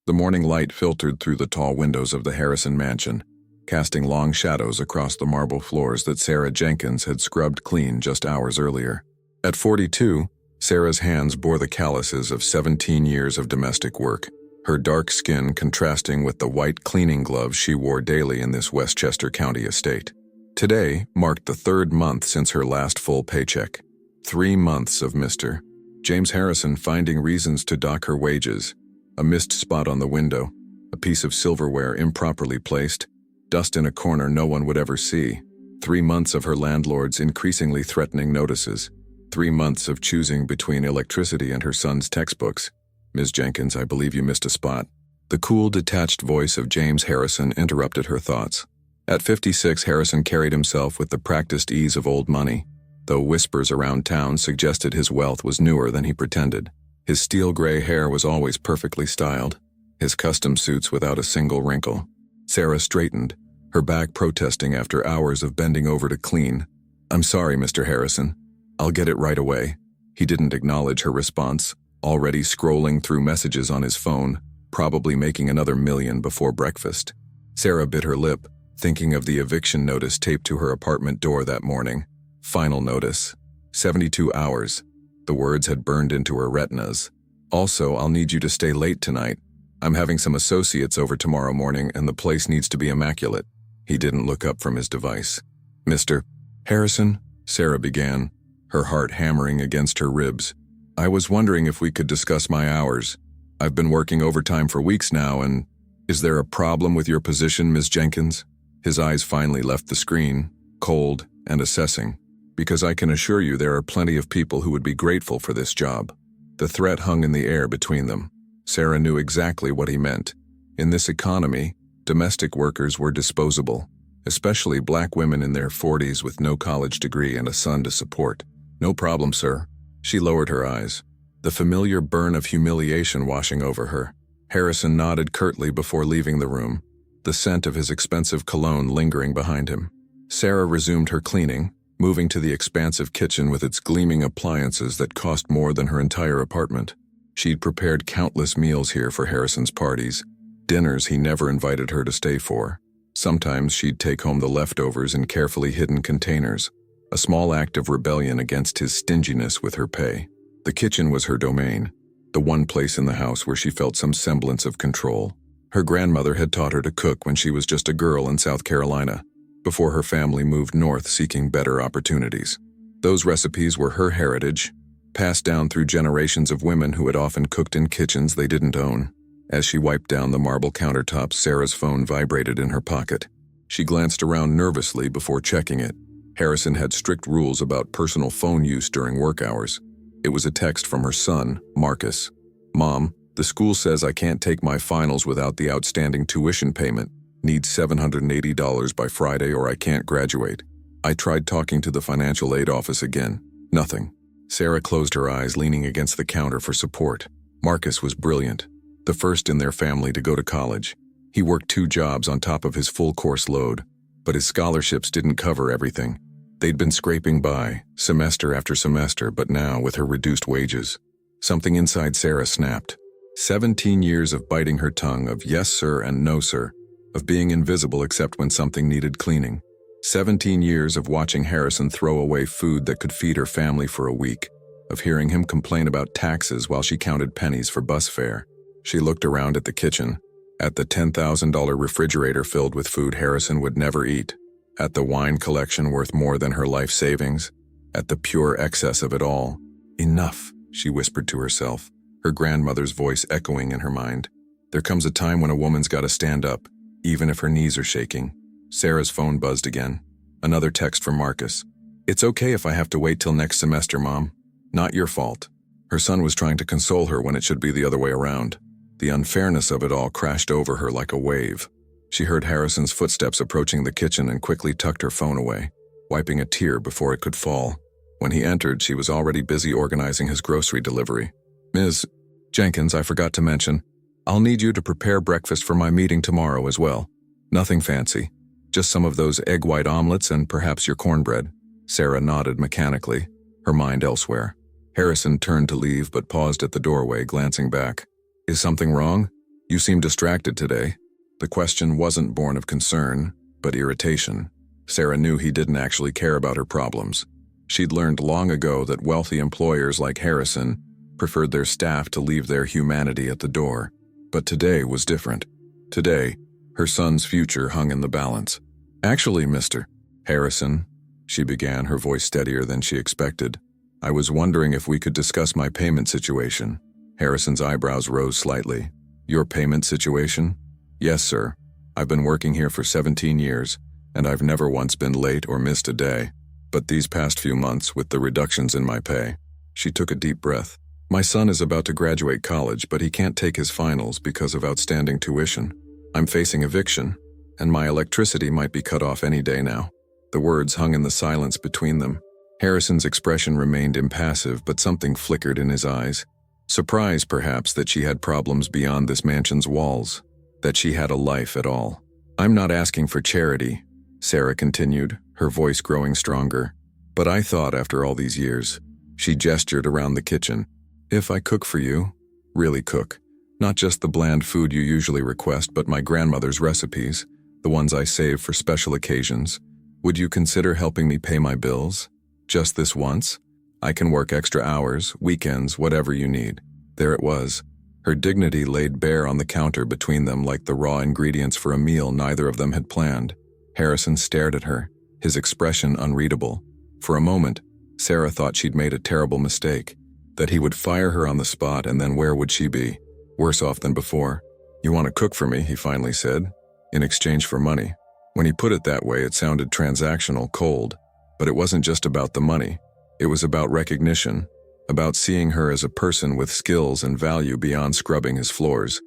The morning light filtered through the tall windows of the Harrison mansion, casting long shadows across the marble floors that Sarah Jenkins had scrubbed clean just hours earlier. At 42, Sarah's hands bore the calluses of 17 years of domestic work, her dark skin contrasting with the white cleaning gloves she wore daily in this Westchester County estate. Today marked the third month since her last full paycheck. 3 months of Mr. James Harrison finding reasons to dock her wages. A missed spot on the window, a piece of silverware improperly placed, dust in a corner no one would ever see. 3 months of her landlord's increasingly threatening notices. 3 months of choosing between electricity and her son's textbooks. "Ms. Jenkins, I believe you missed a spot." The cool, detached voice of James Harrison interrupted her thoughts. At 56, Harrison carried himself with the practiced ease of old money, though whispers around town suggested his wealth was newer than he pretended. His steel-gray hair was always perfectly styled, his custom suits without a single wrinkle. Sarah straightened, her back protesting after hours of bending over to clean. "I'm sorry, Mr. Harrison. I'll get it right away." He didn't acknowledge her response, already scrolling through messages on his phone, probably making another million before breakfast. Sarah bit her lip, thinking of the eviction notice taped to her apartment door that morning. Final notice. 72 hours. The words had burned into her retinas. "Also, I'll need you to stay late tonight. I'm having some associates over tomorrow morning and the place needs to be immaculate." He didn't look up from his device. "Mr. Harrison," Sarah began, her heart hammering against her ribs. "I was wondering if we could discuss my hours. I've been working overtime for weeks now and— Is there a problem with your position, Ms. Jenkins?" His eyes finally left the screen, cold and assessing. "Because I can assure you there are plenty of people who would be grateful for this job." The threat hung in the air between them. Sarah knew exactly what he meant. In this economy, domestic workers were disposable, especially black women in their 40s with no college degree and a son to support. "No problem, sir." She lowered her eyes, the familiar burn of humiliation washing over her. Harrison nodded curtly before leaving the room, the scent of his expensive cologne lingering behind him. Sarah resumed her cleaning, moving to the expansive kitchen with its gleaming appliances that cost more than her entire apartment. She'd prepared countless meals here for Harrison's parties, dinners he never invited her to stay for. Sometimes she'd take home the leftovers in carefully hidden containers, a small act of rebellion against his stinginess with her pay. The kitchen was her domain, the one place in the house where she felt some semblance of control. Her grandmother had taught her to cook when she was just a girl in South Carolina, before her family moved north seeking better opportunities. Those recipes were her heritage, passed down through generations of women who had often cooked in kitchens they didn't own. As she wiped down the marble countertops, Sarah's phone vibrated in her pocket. She glanced around nervously before checking it. Harrison had strict rules about personal phone use during work hours. It was a text from her son, Marcus. "Mom, the school says I can't take my finals without the outstanding tuition payment. Need $780 by Friday or I can't graduate. I tried talking to the financial aid office again. Nothing." Sarah closed her eyes, leaning against the counter for support. Marcus was brilliant, the first in their family to go to college. He worked 2 jobs on top of his full course load, but his scholarships didn't cover everything. They'd been scraping by, semester after semester, but now with her reduced wages. Something inside Sarah snapped. 17 years of biting her tongue, of yes sir and no sir, of being invisible except when something needed cleaning. 17 years of watching Harrison throw away food that could feed her family for a week, of hearing him complain about taxes while she counted pennies for bus fare. She looked around at the kitchen, at the $10,000 refrigerator filled with food Harrison would never eat, at the wine collection worth more than her life savings, at the pure excess of it all. "Enough," she whispered to herself, her grandmother's voice echoing in her mind. "There comes a time when a woman's got to stand up, even if her knees are shaking." Sarah's phone buzzed again. Another text from Marcus. "It's okay if I have to wait till next semester, Mom. Not your fault." Her son was trying to console her when it should be the other way around. The unfairness of it all crashed over her like a wave. She heard Harrison's footsteps approaching the kitchen and quickly tucked her phone away, wiping a tear before it could fall. When he entered, she was already busy organizing his grocery delivery. "Ms. Jenkins, I forgot to mention, I'll need you to prepare breakfast for my meeting tomorrow as well. Nothing fancy. Just some of those egg white omelets and perhaps your cornbread." Sarah nodded mechanically, her mind elsewhere. Harrison turned to leave but paused at the doorway, glancing back. "Is something wrong?" You seem distracted today." The question wasn't born of concern, but irritation. Sarah knew he didn't actually care about her problems. She'd learned long ago that wealthy employers like Harrison preferred their staff to leave their humanity at the door. But today was different. Today, her son's future hung in the balance. "Actually, Mr. Harrison," she began, her voice steadier than she expected, "I was wondering if we could discuss my payment situation." Harrison's eyebrows rose slightly. "Your payment situation?" "Yes, sir. I've been working here for 17 years, and I've never once been late or missed a day. But these past few months, with the reductions in my pay..." She took a deep breath. "My son is about to graduate college, but he can't take his finals because of outstanding tuition. I'm facing eviction, and my electricity might be cut off any day now." The words hung in the silence between them. Harrison's expression remained impassive, but something flickered in his eyes. Surprise, perhaps, that she had problems beyond this mansion's walls, that she had a life at all. "I'm not asking for charity," Sarah continued, her voice growing stronger. "But I thought after all these years..." She gestured around the kitchen. "If I cook for you, really cook, not just the bland food you usually request, but my grandmother's recipes, the ones I save for special occasions, would you consider helping me pay my bills? Just this once? I can work extra hours, weekends, whatever you need." There it was. Her dignity laid bare on the counter between them like the raw ingredients for a meal neither of them had planned. Harrison stared at her, his expression unreadable. For a moment, Sarah thought she'd made a terrible mistake, that he would fire her on the spot, and then where would she be? Worse off than before. "You want to cook for me," he finally said, "in exchange for money." When he put it that way, it sounded transactional, cold. But it wasn't just about the money. It was about recognition, about seeing her as a person with skills and value beyond scrubbing his floors.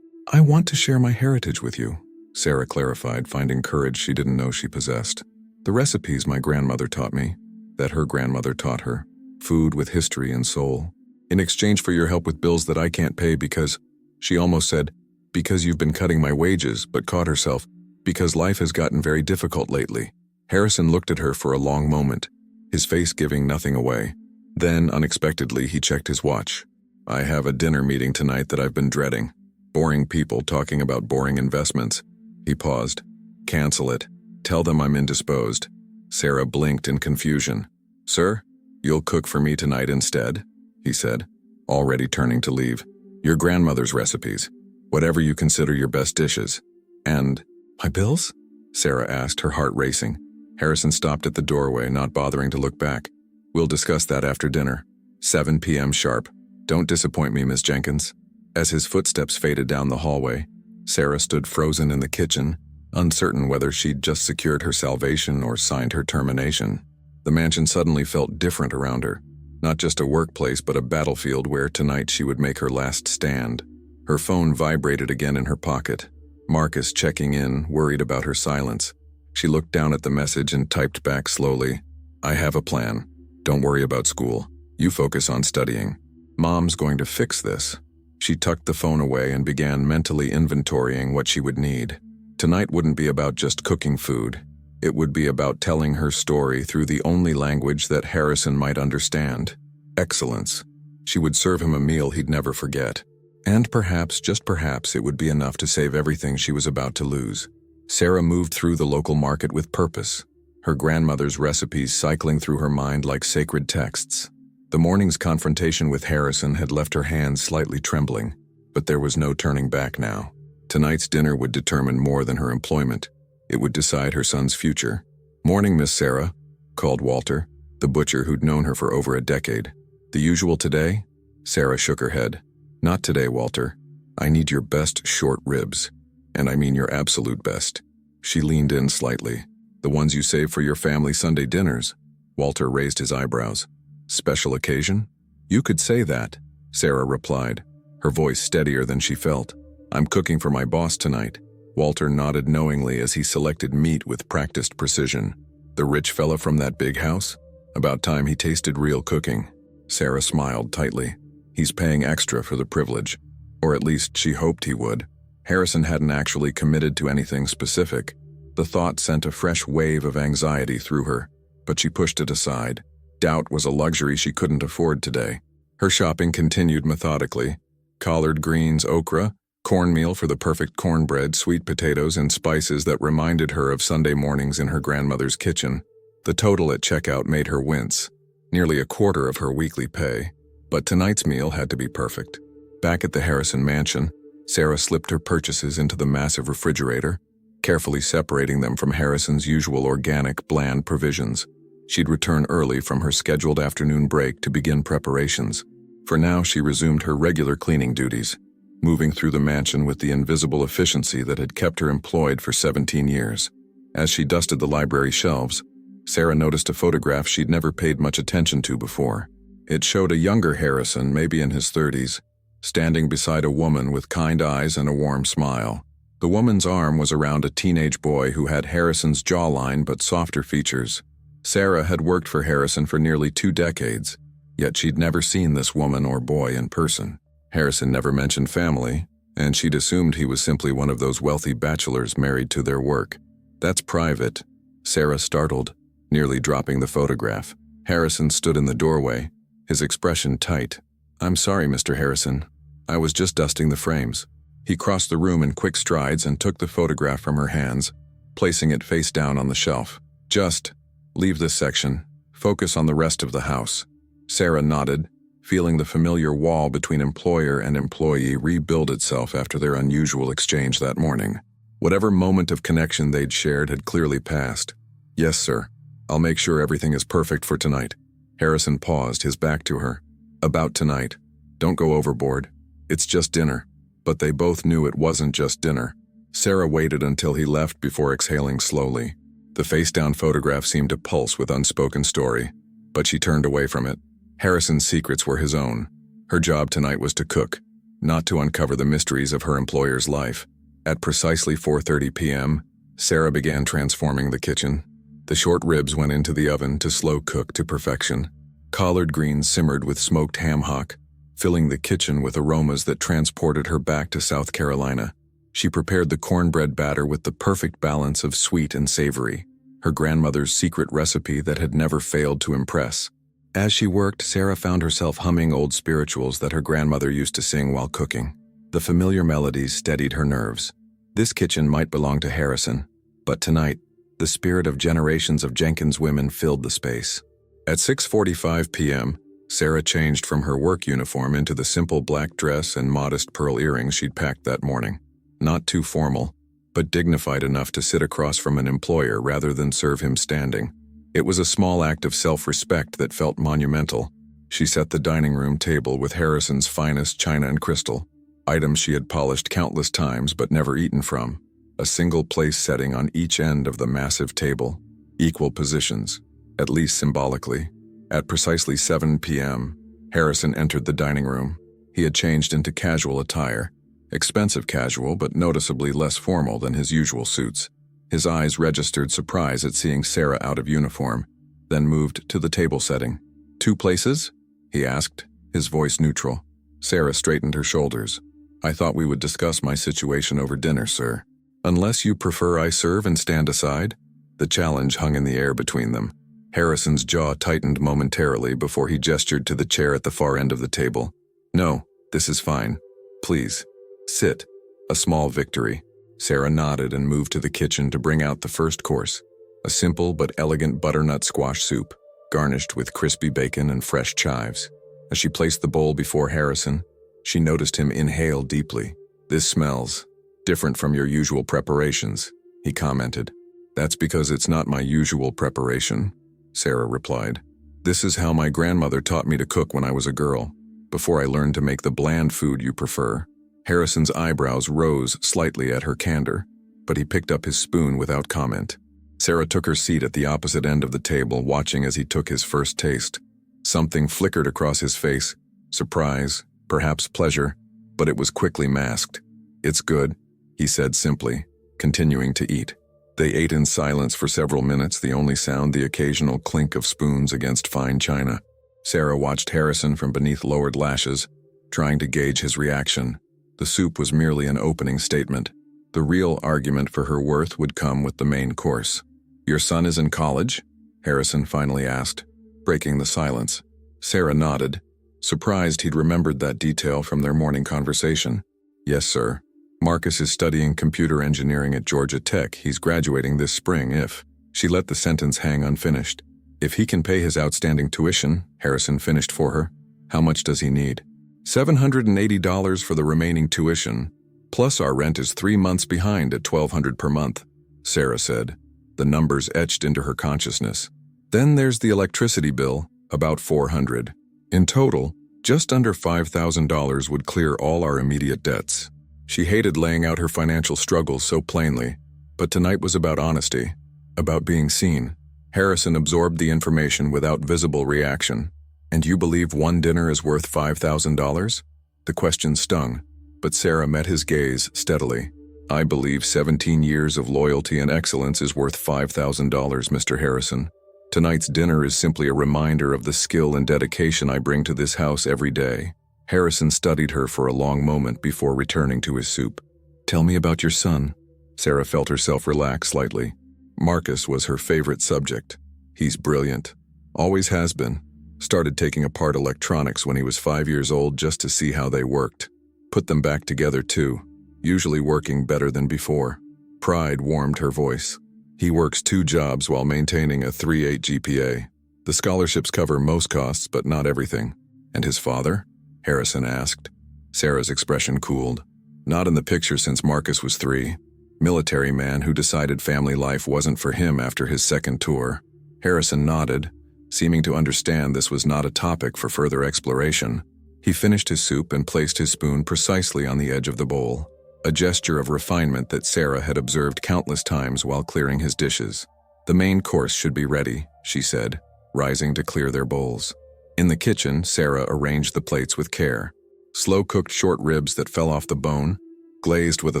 "I want to share my heritage with you," Sarah clarified, finding courage she didn't know she possessed. "The recipes my grandmother taught me, that her grandmother taught her, food with history and soul. In exchange for your help with bills that I can't pay because..." She almost said, "because you've been cutting my wages," but caught herself, "because life has gotten very difficult lately." Harrison looked at her for a long moment, his face giving nothing away. Then, unexpectedly, he checked his watch. "I have a dinner meeting tonight that I've been dreading. Boring people talking about boring investments." He paused. "Cancel it. Tell them I'm indisposed." Sarah blinked in confusion. "Sir, you'll cook for me tonight instead?" he said, already turning to leave. "Your grandmother's recipes. Whatever you consider your best dishes." "And my bills?" Sarah asked, her heart racing. Harrison stopped at the doorway, not bothering to look back. "We'll discuss that after dinner. 7 p.m. sharp. Don't disappoint me, Miss Jenkins." As his footsteps faded down the hallway, Sarah stood frozen in the kitchen, uncertain whether she'd just secured her salvation or signed her termination. The mansion suddenly felt different around her. Not just a workplace, but a battlefield where tonight she would make her last stand. Her phone vibrated again in her pocket. Marcus checking in, worried about her silence. She looked down at the message and typed back slowly, "I have a plan. Don't worry about school. You focus on studying. Mom's going to fix this." She tucked the phone away and began mentally inventorying what she would need. Tonight wouldn't be about just cooking food. It would be about telling her story through the only language that Harrison might understand. Excellence. She would serve him a meal he'd never forget. And perhaps, just perhaps, it would be enough to save everything she was about to lose. Sarah moved through the local market with purpose, her grandmother's recipes cycling through her mind like sacred texts. The morning's confrontation with Harrison had left her hands slightly trembling, but there was no turning back now. Tonight's dinner would determine more than her employment. It would decide her son's future. "Morning, Miss Sarah," called Walter, the butcher who'd known her for over a decade. "The usual today?" Sarah shook her head. "Not today, Walter. I need your best short ribs. And I mean your absolute best." She leaned in slightly. "The ones you save for your family Sunday dinners?" Walter raised his eyebrows. "Special occasion?" "You could say that," Sarah replied, her voice steadier than she felt. "I'm cooking for my boss tonight." Walter nodded knowingly as he selected meat with practiced precision. "The rich fella from that big house? About time he tasted real cooking." Sarah smiled tightly. "He's paying extra for the privilege. Or at least she hoped he would." Harrison hadn't actually committed to anything specific. The thought sent a fresh wave of anxiety through her, but she pushed it aside. Doubt was a luxury she couldn't afford today. Her shopping continued methodically. Collard greens, okra, Cornmeal for the perfect cornbread, sweet potatoes, and spices that reminded her of Sunday mornings in her grandmother's kitchen. The total at checkout made her wince, nearly a quarter of her weekly pay. But tonight's meal had to be perfect. Back at the Harrison mansion, Sarah slipped her purchases into the massive refrigerator, carefully separating them from Harrison's usual organic, bland provisions. She'd return early from her scheduled afternoon break to begin preparations. For now, she resumed her regular cleaning duties, moving through the mansion with the invisible efficiency that had kept her employed for 17 years. As she dusted the library shelves, Sarah noticed a photograph she'd never paid much attention to before. It showed a younger Harrison, maybe in his 30s, standing beside a woman with kind eyes and a warm smile. The woman's arm was around a teenage boy who had Harrison's jawline but softer features. Sarah had worked for Harrison for nearly 2 decades, yet she'd never seen this woman or boy in person. Harrison never mentioned family, and she'd assumed he was simply one of those wealthy bachelors married to their work. "That's private," Sarah startled, nearly dropping the photograph. Harrison stood in the doorway, his expression tight. "I'm sorry, Mr. Harrison. I was just dusting the frames." He crossed the room in quick strides and took the photograph from her hands, placing it face down on the shelf. "Just leave this section. Focus on the rest of the house." Sarah nodded, feeling the familiar wall between employer and employee rebuild itself after their unusual exchange that morning. Whatever moment of connection they'd shared had clearly passed. "Yes, sir. I'll make sure everything is perfect for tonight." Harrison paused, his back to her. "About tonight. Don't go overboard. It's just dinner." But they both knew it wasn't just dinner. Sarah waited until he left before exhaling slowly. The face-down photograph seemed to pulse with unspoken story, but she turned away from it. Harrison's secrets were his own. Her job tonight was to cook, not to uncover the mysteries of her employer's life. At precisely 4:30 p.m., Sarah began transforming the kitchen. The short ribs went into the oven to slow cook to perfection. Collard greens simmered with smoked ham hock, filling the kitchen with aromas that transported her back to South Carolina. She prepared the cornbread batter with the perfect balance of sweet and savory, her grandmother's secret recipe that had never failed to impress. As she worked, Sarah found herself humming old spirituals that her grandmother used to sing while cooking. The familiar melodies steadied her nerves. This kitchen might belong to Harrison, but tonight, the spirit of generations of Jenkins women filled the space. At 6:45 p.m., Sarah changed from her work uniform into the simple black dress and modest pearl earrings she'd packed that morning. Not too formal, but dignified enough to sit across from an employer rather than serve him standing. It was a small act of self-respect that felt monumental. She set the dining room table with Harrison's finest china and crystal, items she had polished countless times but never eaten from. A single place setting on each end of the massive table, equal positions, at least symbolically. At precisely 7 p.m., Harrison entered the dining room. He had changed into casual attire, expensive casual but noticeably less formal than his usual suits. His eyes registered surprise at seeing Sarah out of uniform, then moved to the table setting. "2 places?" he asked, his voice neutral. Sarah straightened her shoulders. "I thought we would discuss my situation over dinner, sir. Unless you prefer I serve and stand aside?" The challenge hung in the air between them. Harrison's jaw tightened momentarily before he gestured to the chair at the far end of the table. "No, this is fine. Please, sit." A small victory. Sarah nodded and moved to the kitchen to bring out the first course, a simple but elegant butternut squash soup, garnished with crispy bacon and fresh chives. As she placed the bowl before Harrison, she noticed him inhale deeply. "This smells different from your usual preparations," he commented. "That's because it's not my usual preparation," Sarah replied. "This is how my grandmother taught me to cook when I was a girl, before I learned to make the bland food you prefer." Harrison's eyebrows rose slightly at her candor, but he picked up his spoon without comment. Sarah took her seat at the opposite end of the table, watching as he took his first taste. Something flickered across his face, surprise, perhaps pleasure, but it was quickly masked. "It's good," he said simply, continuing to eat. They ate in silence for several minutes, the only sound the occasional clink of spoons against fine china. Sarah watched Harrison from beneath lowered lashes, trying to gauge his reaction. The soup was merely an opening statement. The real argument for her worth would come with the main course. "Your son is in college?" Harrison finally asked, breaking the silence. Sarah nodded, surprised he'd remembered that detail from their morning conversation. "Yes, sir. Marcus is studying computer engineering at Georgia Tech. He's graduating this spring if. She let the sentence hang unfinished. If he can pay his outstanding tuition, Harrison finished for her. How much does he need? $780 for the remaining tuition, plus our rent is 3 months behind at $1,200 per month, Sarah said, the numbers etched into her consciousness. Then there's the electricity bill, about $400. In total, just under $5,000 would clear all our immediate debts. She hated laying out her financial struggles so plainly, but tonight was about honesty, about being seen. Harrison absorbed the information without visible reaction. And you believe one dinner is worth $5,000? The question stung, but Sarah met his gaze steadily. I believe 17 years of loyalty and excellence is worth $5,000, Mr. Harrison. Tonight's dinner is simply a reminder of the skill and dedication I bring to this house every day. Harrison studied her for a long moment before returning to his soup. Tell me about your son. Sarah felt herself relax slightly. Marcus was her favorite subject. He's brilliant. Always has been. Started taking apart electronics when he was 5 years old just to see how they worked. Put them back together too, usually working better than before. Pride warmed her voice. He works 2 jobs while maintaining a 3.8 GPA. The scholarships cover most costs, but not everything. And his father? Harrison asked. Sarah's expression cooled. Not in the picture since Marcus was 3. Military man who decided family life wasn't for him after his second tour. Harrison nodded, seeming to understand this was not a topic for further exploration. He finished his soup and placed his spoon precisely on the edge of the bowl, a gesture of refinement that Sarah had observed countless times while clearing his dishes. The main course should be ready, she said, rising to clear their bowls. In the kitchen, Sarah arranged the plates with care. Slow-cooked short ribs that fell off the bone, glazed with a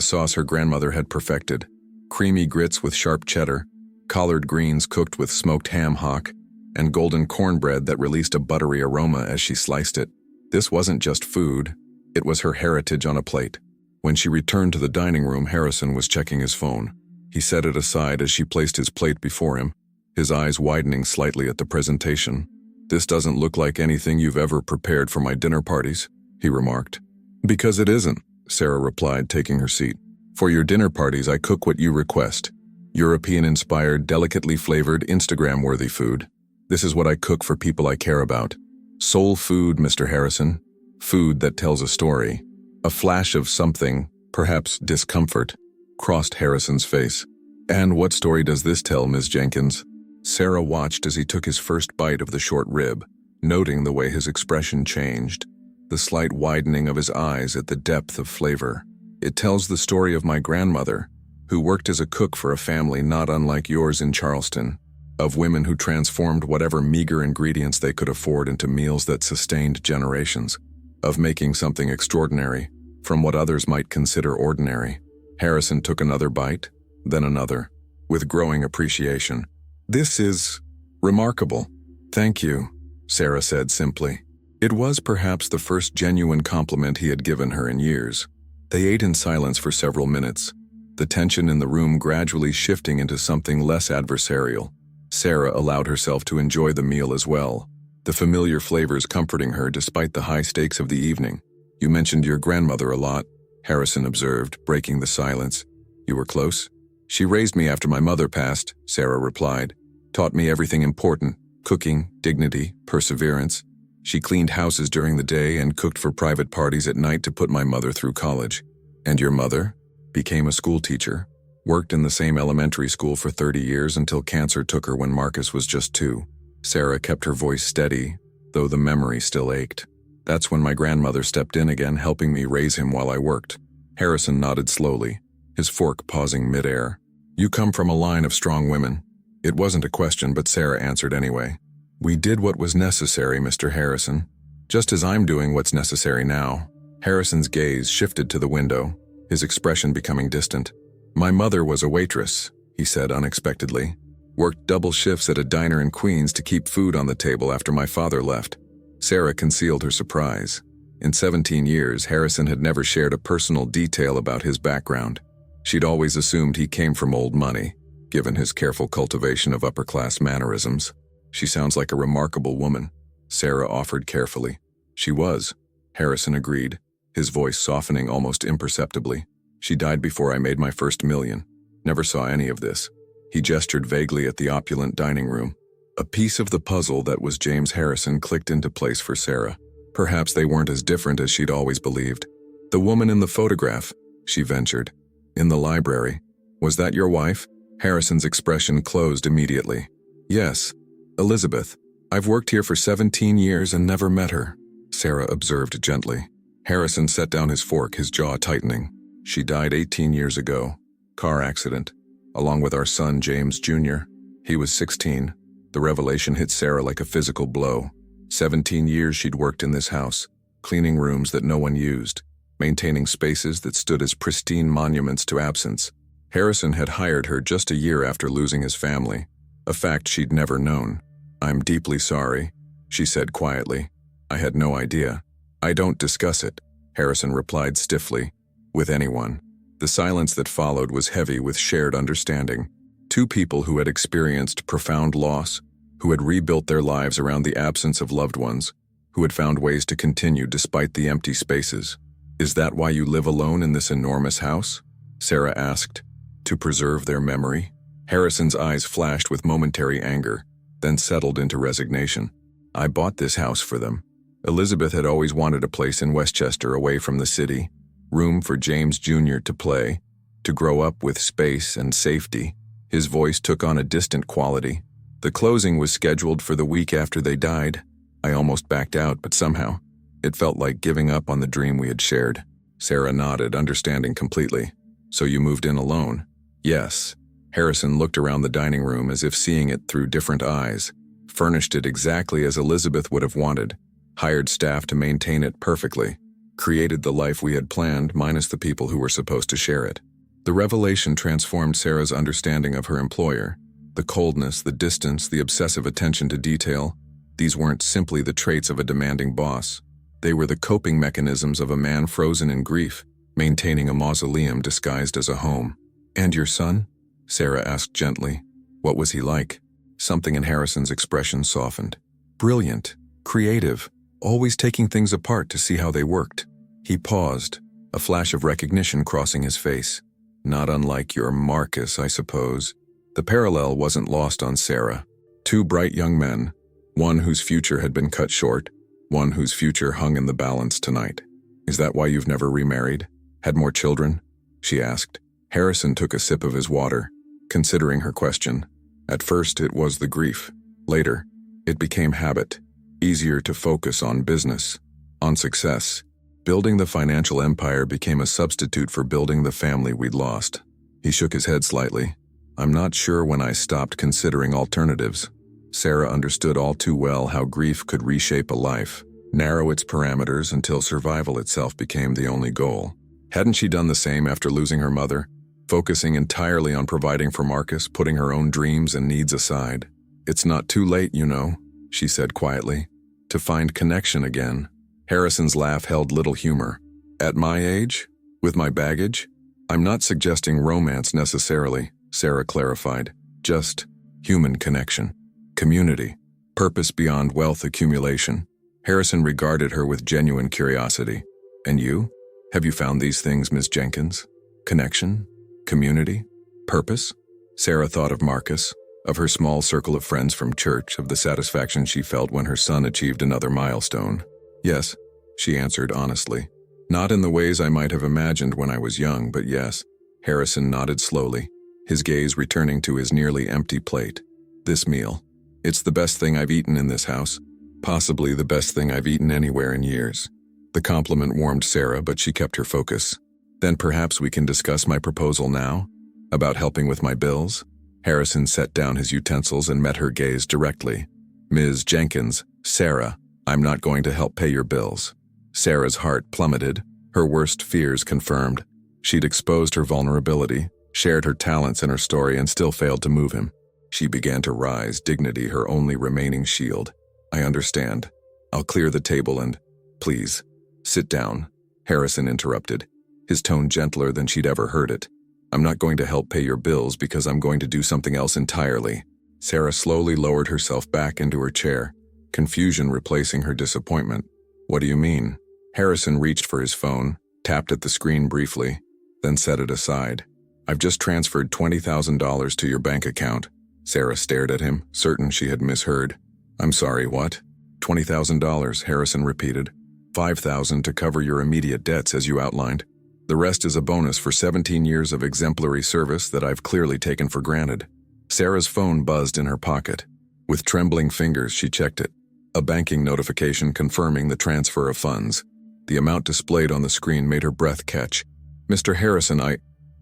sauce her grandmother had perfected, creamy grits with sharp cheddar, collard greens cooked with smoked ham hock, and golden cornbread that released a buttery aroma as she sliced it. This wasn't just food, it was her heritage on a plate. When she returned to the dining room, Harrison was checking his phone. He set it aside as she placed his plate before him, his eyes widening slightly at the presentation. This doesn't look like anything you've ever prepared for my dinner parties, he remarked. Because it isn't, Sarah replied, taking her seat. For your dinner parties, I cook what you request. European-inspired, delicately flavored, Instagram-worthy food. This is what I cook for people I care about. Soul food, Mr. Harrison. Food that tells a story. A flash of something, perhaps discomfort, crossed Harrison's face. And what story does this tell, Ms. Jenkins? Sarah watched as he took his first bite of the short rib, noting the way his expression changed, the slight widening of his eyes at the depth of flavor. It tells the story of my grandmother, who worked as a cook for a family not unlike yours in Charleston, of women who transformed whatever meager ingredients they could afford into meals that sustained generations, of making something extraordinary from what others might consider ordinary. Harrison took another bite, then another, with growing appreciation. This is remarkable. Thank you, Sarah said simply. It was perhaps the first genuine compliment he had given her in years. They ate in silence for several minutes, the tension in the room gradually shifting into something less adversarial. Sarah allowed herself to enjoy the meal as well, the familiar flavors comforting her despite the high stakes of the evening. You mentioned your grandmother a lot, Harrison observed, breaking the silence. You were close? She raised me after my mother passed, Sarah replied. Taught me everything important, cooking, dignity, perseverance. She cleaned houses during the day and cooked for private parties at night to put my mother through college. And your mother? Became a school teacher. Worked in the same elementary school for 30 years until cancer took her when Marcus was just 2. Sarah kept her voice steady, though the memory still ached. That's when my grandmother stepped in again, helping me raise him while I worked. Harrison nodded slowly, his fork pausing midair. You come from a line of strong women. It wasn't a question, but Sarah answered anyway. We did what was necessary, Mr. Harrison. Just as I'm doing what's necessary now. Harrison's gaze shifted to the window, his expression becoming distant. My mother was a waitress, he said unexpectedly. Worked double shifts at a diner in Queens to keep food on the table after my father left. Sarah concealed her surprise. In 17 years, Harrison had never shared a personal detail about his background. She'd always assumed he came from old money, given his careful cultivation of upper-class mannerisms. She sounds like a remarkable woman, Sarah offered carefully. She was, Harrison agreed, his voice softening almost imperceptibly. She died before I made my first million. Never saw any of this. He gestured vaguely at the opulent dining room. A piece of the puzzle that was James Harrison clicked into place for Sarah. Perhaps they weren't as different as she'd always believed. The woman in the photograph, she ventured. In the library. Was that your wife? Harrison's expression closed immediately. Yes. Elizabeth. I've worked here for 17 years and never met her, Sarah observed gently. Harrison set down his fork, his jaw tightening. She died 18 years ago. Car accident. Along with our son, James Jr. He was 16. The revelation hit Sarah like a physical blow. 17 years she'd worked in this house, cleaning rooms that no one used, maintaining spaces that stood as pristine monuments to absence. Harrison had hired her just a year after losing his family, a fact she'd never known. I'm deeply sorry, she said quietly. I had no idea. I don't discuss it, Harrison replied stiffly, with anyone. The silence that followed was heavy with shared understanding. Two people who had experienced profound loss, who had rebuilt their lives around the absence of loved ones, who had found ways to continue despite the empty spaces. Is that why you live alone in this enormous house? Sarah asked. To preserve their memory? Harrison's eyes flashed with momentary anger, then settled into resignation. I bought this house for them. Elizabeth had always wanted a place in Westchester away from the city, room for James Jr. to play, to grow up with space and safety. His voice took on a distant quality. The closing was scheduled for the week after they died. I almost backed out, but somehow, it felt like giving up on the dream we had shared. Sarah nodded, understanding completely. So you moved in alone? Yes. Harrison looked around the dining room as if seeing it through different eyes, furnished it exactly as Elizabeth would have wanted, hired staff to maintain it perfectly, created the life we had planned minus the people who were supposed to share it. The revelation transformed Sarah's understanding of her employer. The coldness, the distance, the obsessive attention to detail, these weren't simply the traits of a demanding boss. They were the coping mechanisms of a man frozen in grief, maintaining a mausoleum disguised as a home. And your son? Sarah asked gently. What was he like? Something in Harrison's expression softened. Brilliant, creative, always taking things apart to see how they worked. He paused, a flash of recognition crossing his face. Not unlike your Marcus, I suppose. The parallel wasn't lost on Sarah. Two bright young men, one whose future had been cut short, one whose future hung in the balance tonight. Is that why you've never remarried? Had more children? She asked. Harrison took a sip of his water, considering her question. At first, it was the grief. Later, it became habit. Easier to focus on business, on success. Building the financial empire became a substitute for building the family we'd lost. He shook his head slightly. I'm not sure when I stopped considering alternatives. Sarah understood all too well how grief could reshape a life, narrow its parameters until survival itself became the only goal. Hadn't she done the same after losing her mother? Focusing entirely on providing for Marcus, putting her own dreams and needs aside. It's not too late, you know, she said quietly, to find connection again. Harrison's laugh held little humor. At my age? With my baggage? I'm not suggesting romance necessarily, Sarah clarified. Just human connection. Community. Purpose beyond wealth accumulation. Harrison regarded her with genuine curiosity. And you? Have you found these things, Miss Jenkins? Connection? Community? Purpose? Sarah thought of Marcus, of her small circle of friends from church, of the satisfaction she felt when her son achieved another milestone. Yes, she answered honestly. Not in the ways I might have imagined when I was young, but yes. Harrison nodded slowly, his gaze returning to his nearly empty plate. This meal. It's the best thing I've eaten in this house. Possibly the best thing I've eaten anywhere in years. The compliment warmed Sarah, but she kept her focus. Then perhaps we can discuss my proposal now? About helping with my bills? Harrison set down his utensils and met her gaze directly. Ms. Jenkins, Sarah, I'm not going to help pay your bills. Sarah's heart plummeted, her worst fears confirmed. She'd exposed her vulnerability, shared her talents and her story, and still failed to move him. She began to rise, dignity her only remaining shield. I understand. I'll clear the table and, please, sit down, Harrison interrupted, his tone gentler than she'd ever heard it. I'm not going to help pay your bills because I'm going to do something else entirely. Sarah slowly lowered herself back into her chair, confusion replacing her disappointment. What do you mean? Harrison reached for his phone, tapped at the screen briefly, then set it aside. "I've just transferred $20,000 to your bank account." Sarah stared at him, certain she had misheard. "I'm sorry, what?" $20,000, Harrison repeated. $5,000 to cover your immediate debts as you outlined. The rest is a bonus for 17 years of exemplary service that I've clearly taken for granted." Sarah's phone buzzed in her pocket. With trembling fingers, she checked it. A banking notification confirming the transfer of funds. The amount displayed on the screen made her breath catch. "Mr. Harrison,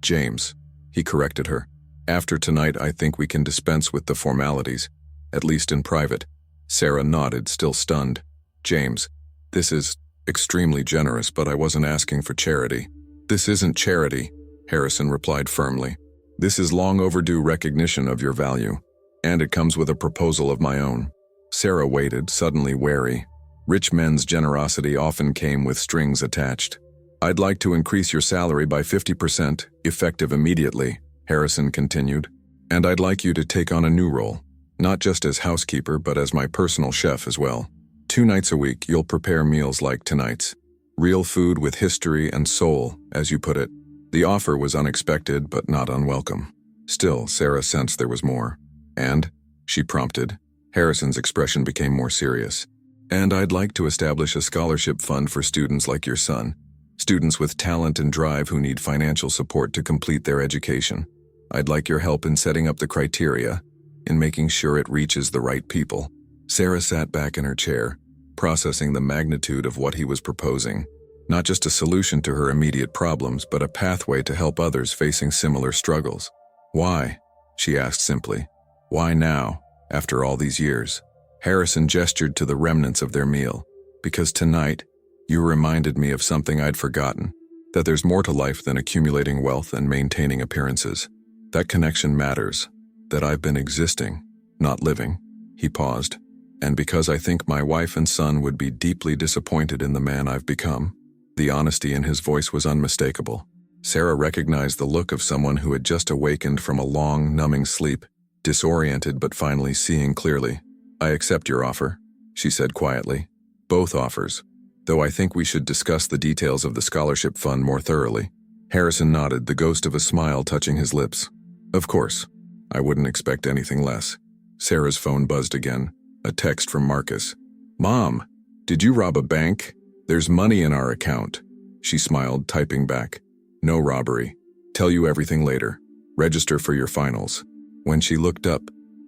James," he corrected her. "After tonight, I think we can dispense with the formalities, at least in private." Sarah nodded, still stunned. "James, this is extremely generous, but I wasn't asking for charity." "This isn't charity," Harrison replied firmly. "This is long overdue recognition of your value, and it comes with a proposal of my own." Sarah waited, suddenly wary. Rich men's generosity often came with strings attached. "I'd like to increase your salary by 50%, effective immediately," Harrison continued. "And I'd like you to take on a new role, not just as housekeeper but as my personal chef as well. 2 nights a week you'll prepare meals like tonight's. Real food with history and soul, as you put it." The offer was unexpected but not unwelcome. Still, Sarah sensed there was more. "And?" she prompted. Harrison's expression became more serious. "And I'd like to establish a scholarship fund for students like your son. Students with talent and drive who need financial support to complete their education. I'd like your help in setting up the criteria, in making sure it reaches the right people." Sarah sat back in her chair, processing the magnitude of what he was proposing. Not just a solution to her immediate problems, but a pathway to help others facing similar struggles. "Why?" she asked simply. "Why now, after all these years?" Harrison gestured to the remnants of their meal. "Because tonight, you reminded me of something I'd forgotten, that there's more to life than accumulating wealth and maintaining appearances. That connection matters, that I've been existing, not living." He paused. "And because I think my wife and son would be deeply disappointed in the man I've become." The honesty in his voice was unmistakable. Sarah recognized the look of someone who had just awakened from a long, numbing sleep, disoriented but finally seeing clearly. "I accept your offer," she said quietly. "Both offers, though I think we should discuss the details of the scholarship fund more thoroughly." Harrison nodded, the ghost of a smile touching his lips. "Of course. I wouldn't expect anything less." Sarah's phone buzzed again. A text from Marcus. "Mom, did you rob a bank? There's money in our account." She smiled, typing back. "No robbery. Tell you everything later. Register for your finals." When she looked up,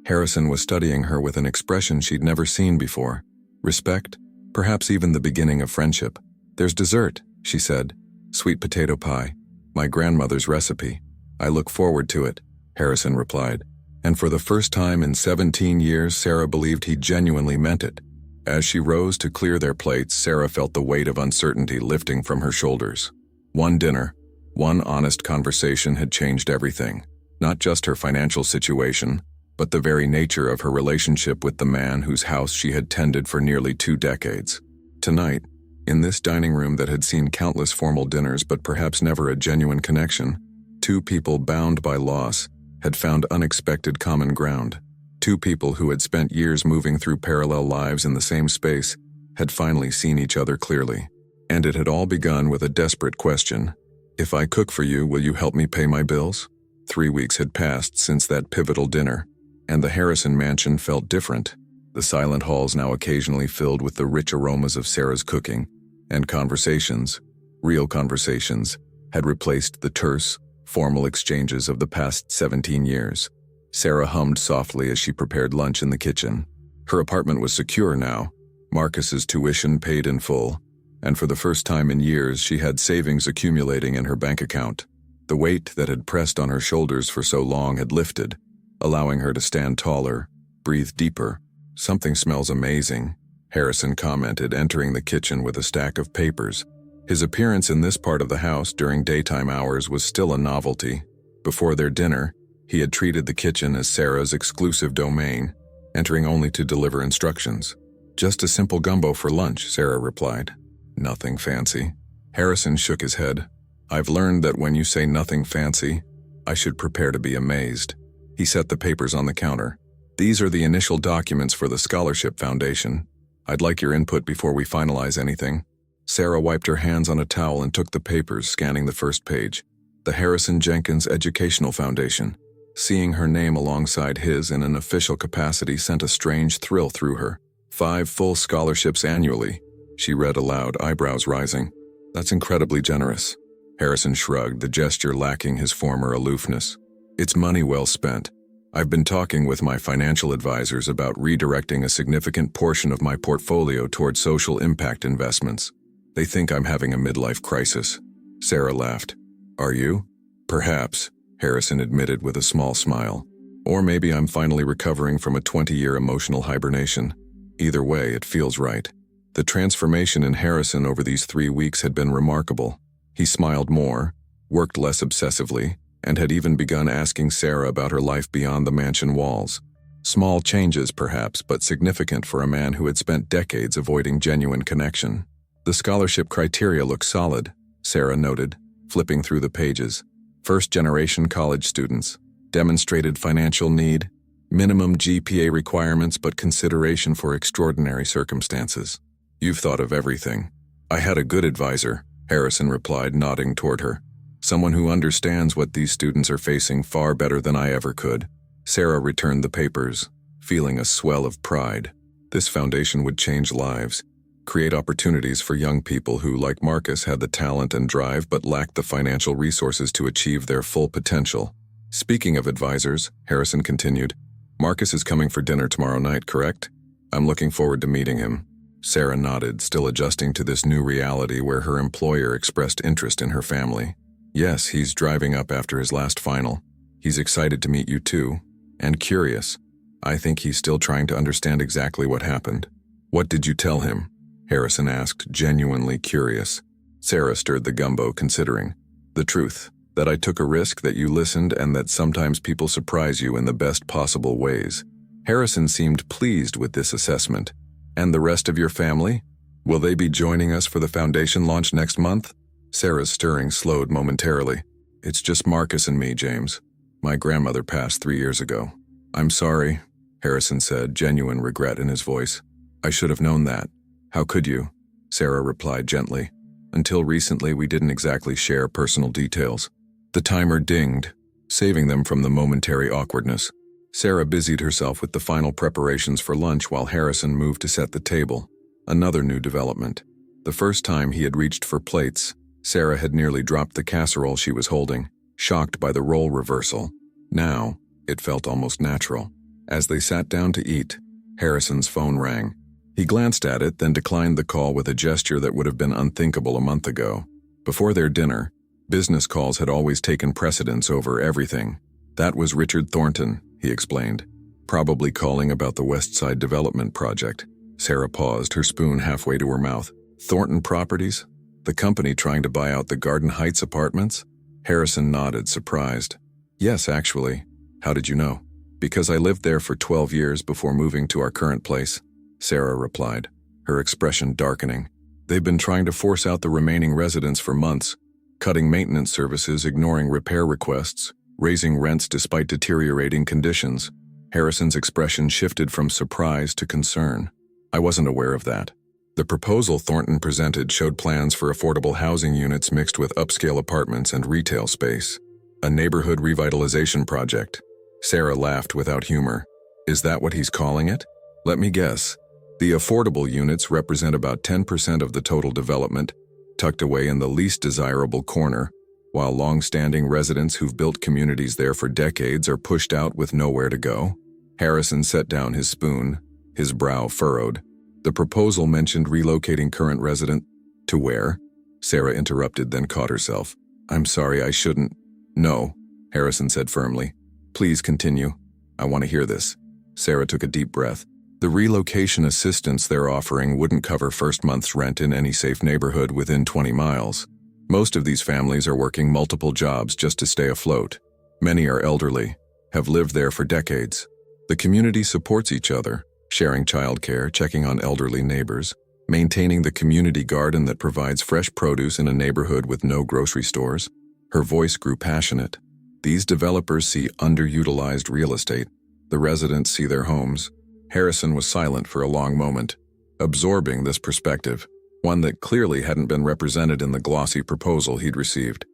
Harrison was studying her with an expression she'd never seen before. Respect, perhaps even the beginning of friendship. "There's dessert," she said. "Sweet potato pie. My grandmother's recipe. I look forward to it," Harrison replied. And for the first time in 17 years, Sarah believed he genuinely meant it. As she rose to clear their plates, Sarah felt the weight of uncertainty lifting from her shoulders. One dinner, one honest conversation had changed everything. Not just her financial situation, but the very nature of her relationship with the man whose house she had tended for nearly 2 decades. Tonight, in this dining room that had seen countless formal dinners but perhaps never a genuine connection, 2 people bound by loss had found unexpected common ground. 2 people who had spent years moving through parallel lives in the same space had finally seen each other clearly. And it had all begun with a desperate question. "If I cook for you, will you help me pay my bills?" 3 weeks had passed since that pivotal dinner, and the Harrison mansion felt different. The silent halls now occasionally filled with the rich aromas of Sarah's cooking, and conversations, real conversations, had replaced the terse, formal exchanges of the past 17 years. Sarah hummed softly as she prepared lunch in the kitchen. Her apartment was secure now, Marcus's tuition paid in full, and for the first time in years she had savings accumulating in her bank account. The weight that had pressed on her shoulders for so long had lifted, allowing her to stand taller, breathe deeper. "Something smells amazing," Harrison commented, entering the kitchen with a stack of papers. His appearance in this part of the house during daytime hours was still a novelty. Before their dinner, he had treated the kitchen as Sarah's exclusive domain, entering only to deliver instructions. "Just a simple gumbo for lunch," Sarah replied. "Nothing fancy." Harrison shook his head. "I've learned that when you say nothing fancy, I should prepare to be amazed." He set the papers on the counter. "These are the initial documents for the Scholarship Foundation. I'd like your input before we finalize anything." Sarah wiped her hands on a towel and took the papers, scanning the first page. the Harrison Jenkins Educational Foundation. Seeing her name alongside his in an official capacity sent a strange thrill through her. 5 full scholarships annually, she read aloud, eyebrows rising. That's incredibly generous. Harrison shrugged, the gesture lacking his former aloofness. It's money well spent. I've been talking with my financial advisors about redirecting a significant portion of my portfolio toward social impact investments. They think I'm having a midlife crisis. Sarah laughed. Are you? Perhaps, Harrison admitted with a small smile. Or maybe I'm finally recovering from a 20-year emotional hibernation. Either way, it feels right. The transformation in Harrison over these 3 weeks had been remarkable. He smiled more, worked less obsessively, and had even begun asking Sarah about her life beyond the mansion walls. Small changes, perhaps, but significant for a man who had spent decades avoiding genuine connection. The scholarship criteria look solid, Sarah noted, flipping through the pages. First-generation college students, demonstrated financial need, minimum GPA requirements but consideration for extraordinary circumstances. You've thought of everything. I had a good advisor, Harrison replied, nodding toward her. Someone who understands what these students are facing far better than I ever could. Sarah returned the papers, feeling a swell of pride. This foundation would change lives, create opportunities for young people who, like Marcus, had the talent and drive but lacked the financial resources to achieve their full potential. Speaking of advisors, Harrison continued, Marcus is coming for dinner tomorrow night, correct? I'm looking forward to meeting him. Sarah nodded, still adjusting to this new reality where her employer expressed interest in her family. Yes, he's driving up after his last final. He's excited to meet you too, and curious. I think he's still trying to understand exactly what happened. What did you tell him? Harrison asked, genuinely curious. Sarah stirred the gumbo, considering. The truth, that I took a risk, that you listened, and that sometimes people surprise you in the best possible ways. Harrison seemed pleased with this assessment. And the rest of your family? Will they be joining us for the foundation launch next month? Sarah's stirring slowed momentarily. It's just Marcus and me, James. My grandmother passed 3 years ago. I'm sorry, Harrison said, genuine regret in his voice. I should have known that. How could you? Sarah replied gently. Until recently, we didn't exactly share personal details. The timer dinged, saving them from the momentary awkwardness. Sarah busied herself with the final preparations for lunch while Harrison moved to set the table. Another new development. The first time he had reached for plates, Sarah had nearly dropped the casserole she was holding, shocked by the role reversal. Now, it felt almost natural. As they sat down to eat, Harrison's phone rang. He glanced at it, then declined the call with a gesture that would have been unthinkable a month ago. Before their dinner, business calls had always taken precedence over everything. That was Richard Thornton, he explained, probably calling about the West Side Development Project. Sarah paused, her spoon halfway to her mouth. Thornton Properties? The company trying to buy out the Garden Heights apartments? Harrison nodded, surprised. Yes, actually. How did you know? Because I lived there for 12 years before moving to our current place, Sarah replied, her expression darkening. They've been trying to force out the remaining residents for months, cutting maintenance services, ignoring repair requests, raising rents despite deteriorating conditions. Harrison's expression shifted from surprise to concern. I wasn't aware of that. The proposal Thornton presented showed plans for affordable housing units mixed with upscale apartments and retail space. A neighborhood revitalization project. Sarah laughed without humor. Is that what he's calling it? Let me guess. The affordable units represent about 10% of the total development, tucked away in the least desirable corner, while long-standing residents who've built communities there for decades are pushed out with nowhere to go. Harrison set down his spoon, his brow furrowed. The proposal mentioned relocating current resident to where? Sarah interrupted, then caught herself. I'm sorry, I shouldn't. No, Harrison said firmly. Please continue. I want to hear this. Sarah took a deep breath. The relocation assistance they're offering wouldn't cover first month's rent in any safe neighborhood within 20 miles. Most of these families are working multiple jobs just to stay afloat. Many are elderly, have lived there for decades. The community supports each other, sharing childcare, checking on elderly neighbors, maintaining the community garden that provides fresh produce in a neighborhood with no grocery stores. Her voice grew passionate. These developers see underutilized real estate. The residents see their homes. Harrison was silent for a long moment, absorbing this perspective, one that clearly hadn't been represented in the glossy proposal he'd received.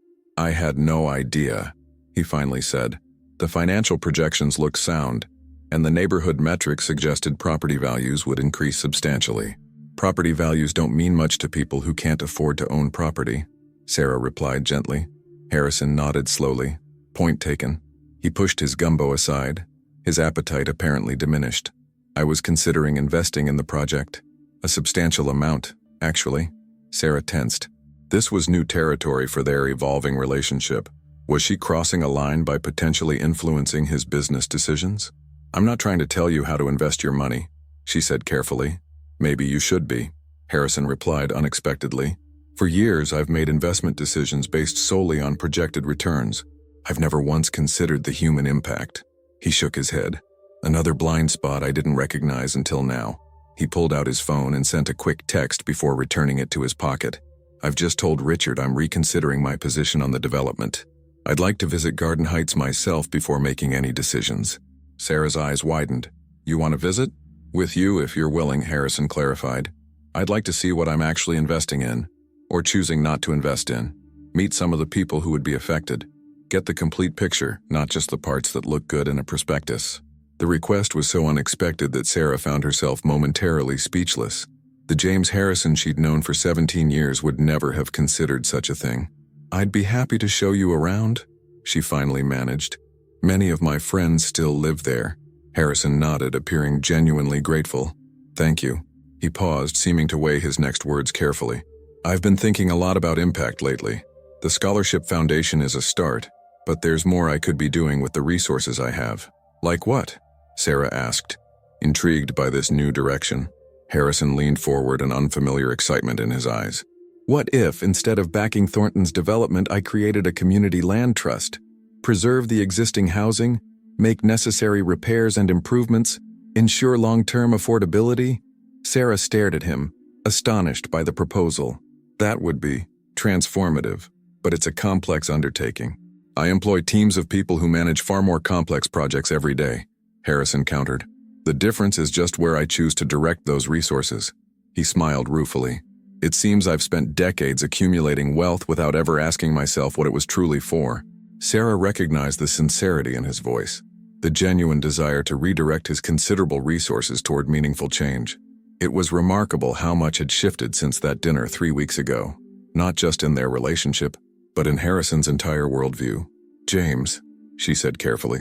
I had no idea, he finally said. The financial projections looked sound, and the neighborhood metrics suggested property values would increase substantially. Property values don't mean much to people who can't afford to own property, Sarah replied gently. Harrison nodded slowly. Point taken. He pushed his gumbo aside, his appetite apparently diminished. I was considering investing in the project. A substantial amount, actually. Sarah tensed. This was new territory for their evolving relationship. Was she crossing a line by potentially influencing his business decisions? I'm not trying to tell you how to invest your money, she said carefully. Maybe you should be, Harrison replied unexpectedly. For years, I've made investment decisions based solely on projected returns. I've never once considered the human impact. He shook his head. Another blind spot I didn't recognize until now. He pulled out his phone and sent a quick text before returning it to his pocket. I've just told Richard I'm reconsidering my position on the development. I'd like to visit Garden Heights myself before making any decisions. Sarah's eyes widened. You want to visit? With you if you're willing, Harrison clarified. I'd like to see what I'm actually investing in, or choosing not to invest in. Meet some of the people who would be affected. Get the complete picture, not just the parts that look good in a prospectus. The request was so unexpected that Sarah found herself momentarily speechless. The James Harrison she'd known for 17 years would never have considered such a thing. I'd be happy to show you around, she finally managed. Many of my friends still live there. Harrison nodded, appearing genuinely grateful. Thank you. He paused, seeming to weigh his next words carefully. I've been thinking a lot about impact lately. The Scholarship Foundation is a start, but there's more I could be doing with the resources I have. Like what? Sarah asked, intrigued by this new direction. Harrison leaned forward, an unfamiliar excitement in his eyes. What if, instead of backing Thornton's development, I created a community land trust? Preserve the existing housing, make necessary repairs and improvements, ensure long-term affordability? Sarah stared at him, astonished by the proposal. That would be transformative, but it's a complex undertaking. I employ teams of people who manage far more complex projects every day, Harrison countered. The difference is just where I choose to direct those resources. He smiled ruefully. It seems I've spent decades accumulating wealth without ever asking myself what it was truly for. Sarah recognized the sincerity in his voice, the genuine desire to redirect his considerable resources toward meaningful change. It was remarkable how much had shifted since that dinner 3 weeks ago, not just in their relationship, but in Harrison's entire worldview. James, she said carefully,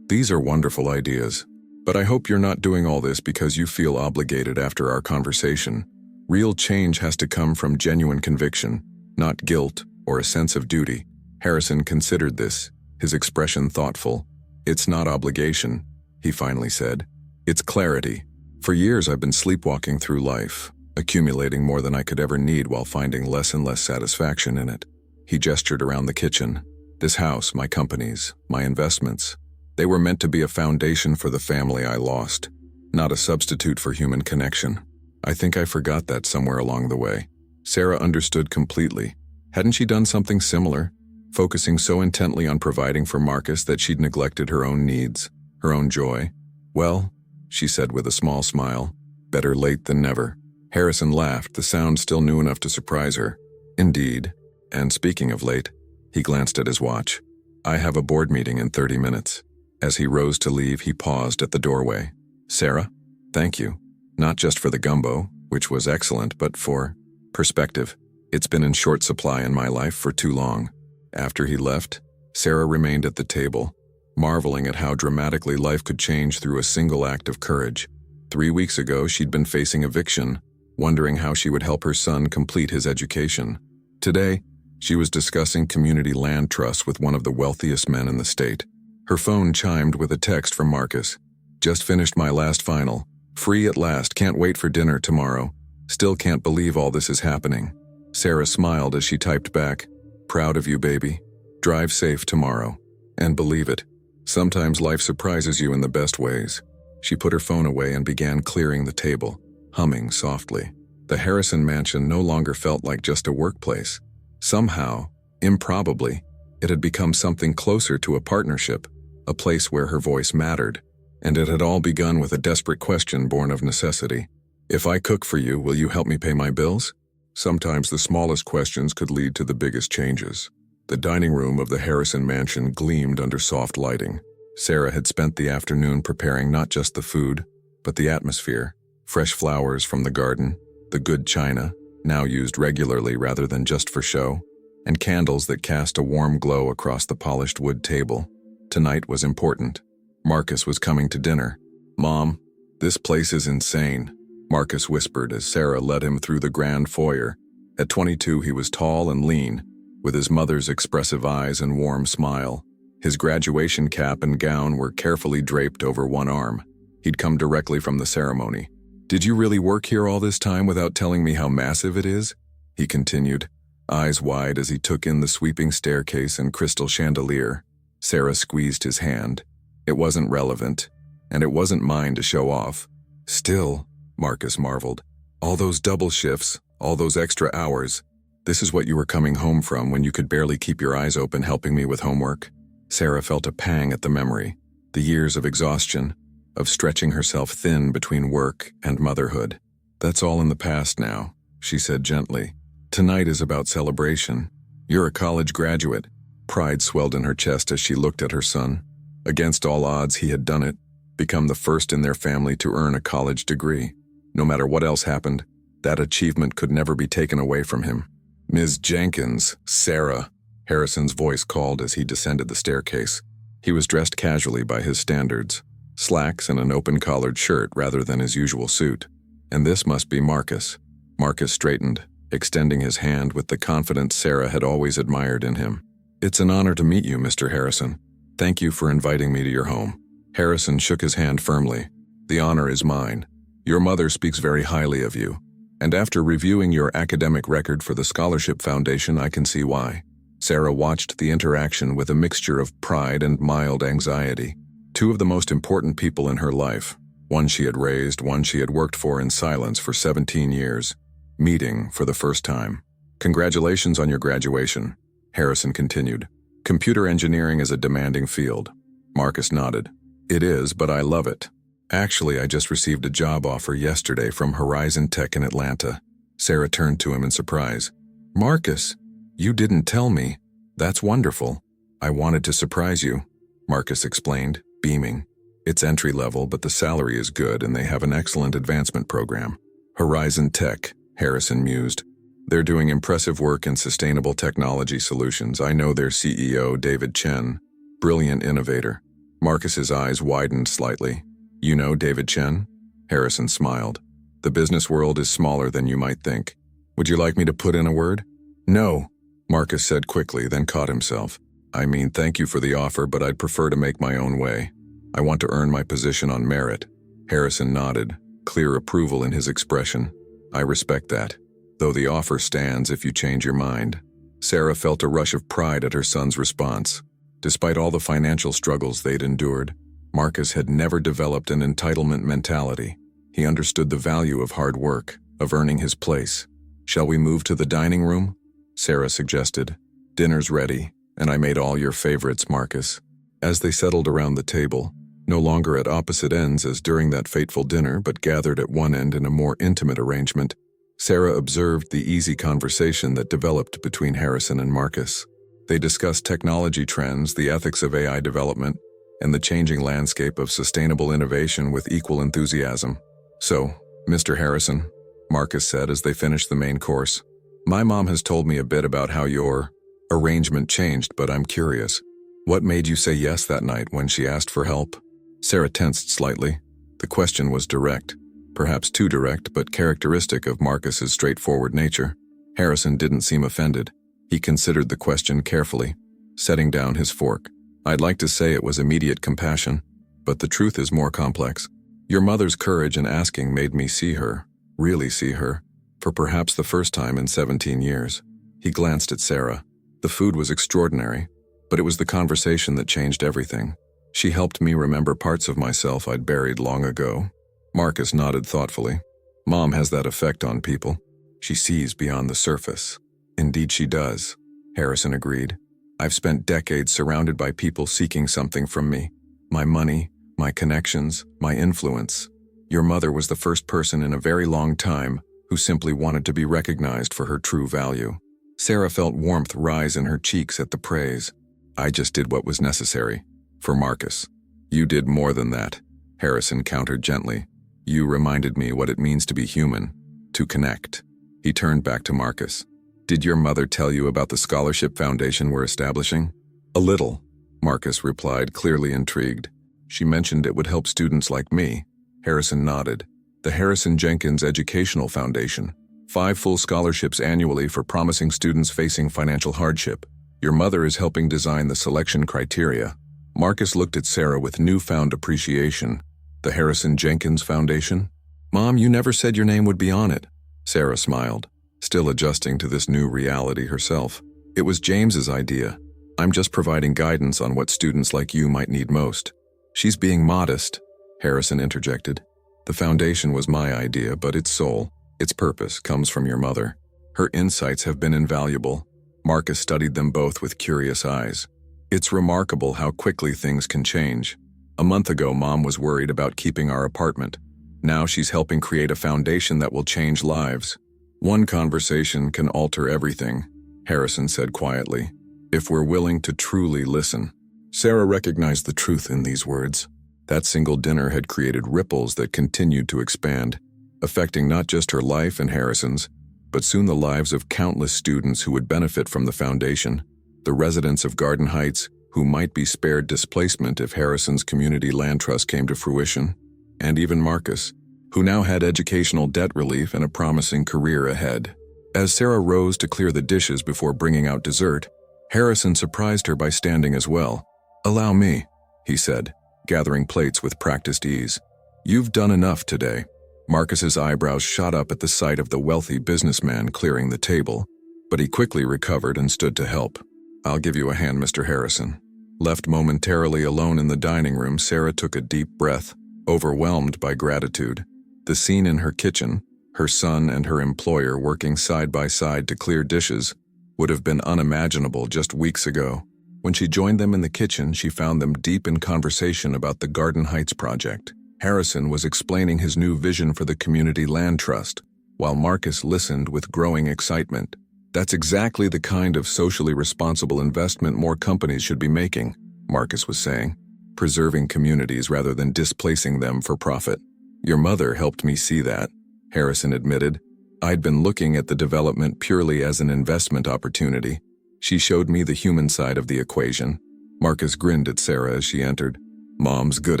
these are wonderful ideas, but I hope you're not doing all this because you feel obligated after our conversation. Real change has to come from genuine conviction, not guilt or a sense of duty. Harrison considered this, his expression thoughtful. It's not obligation, he finally said. It's clarity. For years I've been sleepwalking through life, accumulating more than I could ever need while finding less and less satisfaction in it. He gestured around the kitchen. This house, my companies, my investments, they were meant to be a foundation for the family I lost, not a substitute for human connection. I think I forgot that somewhere along the way. Sarah understood completely. Hadn't she done something similar, focusing so intently on providing for Marcus that she'd neglected her own needs, her own joy? Well, she said with a small smile, better late than never. Harrison laughed, the sound still new enough to surprise her. Indeed. And speaking of late, he glanced at his watch. I have a board meeting in 30 minutes. As he rose to leave, he paused at the doorway. Sarah, thank you. Not just for the gumbo, which was excellent, but for perspective. It's been in short supply in my life for too long. After he left, Sarah remained at the table, marveling at how dramatically life could change through a single act of courage. 3 weeks ago, she'd been facing eviction, wondering how she would help her son complete his education. Today, she was discussing community land trusts with one of the wealthiest men in the state. Her phone chimed with a text from Marcus. Just finished my last final. Free at last, can't wait for dinner tomorrow. Still can't believe all this is happening. Sarah smiled as she typed back, proud of you, baby. Drive safe tomorrow. And believe it, sometimes life surprises you in the best ways. She put her phone away and began clearing the table, humming softly. The Harrison mansion no longer felt like just a workplace. Somehow, improbably, it had become something closer to a partnership, a place where her voice mattered. And it had all begun with a desperate question born of necessity. If I cook for you, will you help me pay my bills? Sometimes the smallest questions could lead to the biggest changes. The dining room of the Harrison mansion gleamed under soft lighting. Sarah had spent the afternoon preparing not just the food, but the atmosphere. Fresh flowers from the garden, the good china, now used regularly rather than just for show, and candles that cast a warm glow across the polished wood table. Tonight was important. Marcus was coming to dinner. "Mom, this place is insane," Marcus whispered as Sarah led him through the grand foyer. At 22, he was tall and lean, with his mother's expressive eyes and warm smile. His graduation cap and gown were carefully draped over one arm. He'd come directly from the ceremony. "Did you really work here all this time without telling me how massive it is?" he continued, eyes wide as he took in the sweeping staircase and crystal chandelier. Sarah squeezed his hand. It wasn't relevant, and it wasn't mine to show off. "Still," Marcus marveled, "all those double shifts, all those extra hours. This is what you were coming home from when you could barely keep your eyes open helping me with homework?" Sarah felt a pang at the memory, the years of exhaustion, of stretching herself thin between work and motherhood. "That's all in the past now," she said gently. "Tonight is about celebration. You're a college graduate." Pride swelled in her chest as she looked at her son. Against all odds, he had done it, become the first in their family to earn a college degree. No matter what else happened, that achievement could never be taken away from him. "Ms. Jenkins, Sarah," Harrison's voice called as he descended the staircase. He was dressed casually by his standards, slacks and an open-collared shirt rather than his usual suit. And this must be Marcus. Marcus straightened, extending his hand with the confidence Sarah had always admired in him. "It's an honor to meet you, Mr. Harrison. Thank you for inviting me to your home." Harrison shook his hand firmly. "The honor is mine. Your mother speaks very highly of you. And after reviewing your academic record for the Scholarship Foundation, I can see why." Sarah watched the interaction with a mixture of pride and mild anxiety. Two of the most important people in her life, one she had raised, one she had worked for in silence for 17 years, meeting for the first time. "Congratulations on your graduation," Harrison continued. "Computer engineering is a demanding field." Marcus nodded. "It is, but I love it. Actually, I just received a job offer yesterday from Horizon Tech in Atlanta." Sarah turned to him in surprise. "Marcus, you didn't tell me. That's wonderful." "I wanted to surprise you," Marcus explained, beaming. "It's entry-level, but the salary is good and they have an excellent advancement program." "Horizon Tech," Harrison mused. "They're doing impressive work in sustainable technology solutions. I know their CEO, David Chen. Brilliant innovator." Marcus's eyes widened slightly. "You know David Chen?" Harrison smiled. "The business world is smaller than you might think. Would you like me to put in a word?" "No," Marcus said quickly, then caught himself. "I mean, thank you for the offer, but I'd prefer to make my own way. I want to earn my position on merit." Harrison nodded, clear approval in his expression. "I respect that, though the offer stands if you change your mind." Sarah felt a rush of pride at her son's response. Despite all the financial struggles they'd endured, Marcus had never developed an entitlement mentality. He understood the value of hard work, of earning his place. "Shall we move to the dining room?" Sarah suggested. "Dinner's ready, and I made all your favorites, Marcus." As they settled around the table, no longer at opposite ends as during that fateful dinner, but gathered at one end in a more intimate arrangement, Sarah observed the easy conversation that developed between Harrison and Marcus. They discussed technology trends, the ethics of AI development, and the changing landscape of sustainable innovation with equal enthusiasm. "So, Mr. Harrison," Marcus said as they finished the main course, "my mom has told me a bit about how your arrangement changed, but I'm curious. What made you say yes that night when she asked for help?" Sarah tensed slightly. The question was direct, perhaps too direct, but characteristic of Marcus's straightforward nature. Harrison didn't seem offended. He considered the question carefully, setting down his fork. "I'd like to say it was immediate compassion, but the truth is more complex. Your mother's courage in asking made me see her, really see her, for perhaps the first time in 17 years. He glanced at Sarah. The food was extraordinary, but it was the conversation that changed everything. She helped me remember parts of myself I'd buried long ago." Marcus nodded thoughtfully. "Mom has that effect on people. She sees beyond the surface." "Indeed she does," Harrison agreed. "I've spent decades surrounded by people seeking something from me. My money, my connections, my influence. Your mother was the first person in a very long time who simply wanted to be recognized for her true value." Sarah felt warmth rise in her cheeks at the praise. I just did what was necessary. For Marcus. You did more than that, Harrison countered gently. You reminded me what it means to be human, to connect. He turned back to Marcus. Did your mother tell you about the scholarship foundation we're establishing? A little, Marcus replied, clearly intrigued. She mentioned it would help students like me. Harrison nodded. The Harrison Jenkins Educational Foundation. 5 full scholarships annually for promising students facing financial hardship. Your mother is helping design the selection criteria. Marcus looked at Sarah with newfound appreciation. The Harrison Jenkins Foundation? Mom, you never said your name would be on it. Sarah smiled, still adjusting to this new reality herself. It was James's idea. I'm just providing guidance on what students like you might need most. She's being modest, Harrison interjected. The foundation was my idea, but its soul, its purpose, comes from your mother. Her insights have been invaluable. Marcus studied them both with curious eyes. It's remarkable how quickly things can change. A month ago, Mom was worried about keeping our apartment. Now she's helping create a foundation that will change lives. One conversation can alter everything, Harrison said quietly, if we're willing to truly listen. Sarah recognized the truth in these words. That single dinner had created ripples that continued to expand, affecting not just her life and Harrison's, but soon the lives of countless students who would benefit from the foundation, the residents of Garden Heights who might be spared displacement if Harrison's community land trust came to fruition, and even Marcus, who now had educational debt relief and a promising career ahead. As Sarah rose to clear the dishes before bringing out dessert, Harrison surprised her by standing as well. Allow me, he said, gathering plates with practiced ease. You've done enough today. Marcus's eyebrows shot up at the sight of the wealthy businessman clearing the table, but he quickly recovered and stood to help. I'll give you a hand, Mr. Harrison. Left momentarily alone in the dining room, Sarah took a deep breath, overwhelmed by gratitude. The scene in her kitchen, her son and her employer working side by side to clear dishes, would have been unimaginable just weeks ago. When she joined them in the kitchen, she found them deep in conversation about the Garden Heights project. Harrison was explaining his new vision for the community land trust, while Marcus listened with growing excitement. That's exactly the kind of socially responsible investment more companies should be making, Marcus was saying, preserving communities rather than displacing them for profit. Your mother helped me see that, Harrison admitted. I'd been looking at the development purely as an investment opportunity. She showed me the human side of the equation. Marcus grinned at Sarah as she entered. Mom's good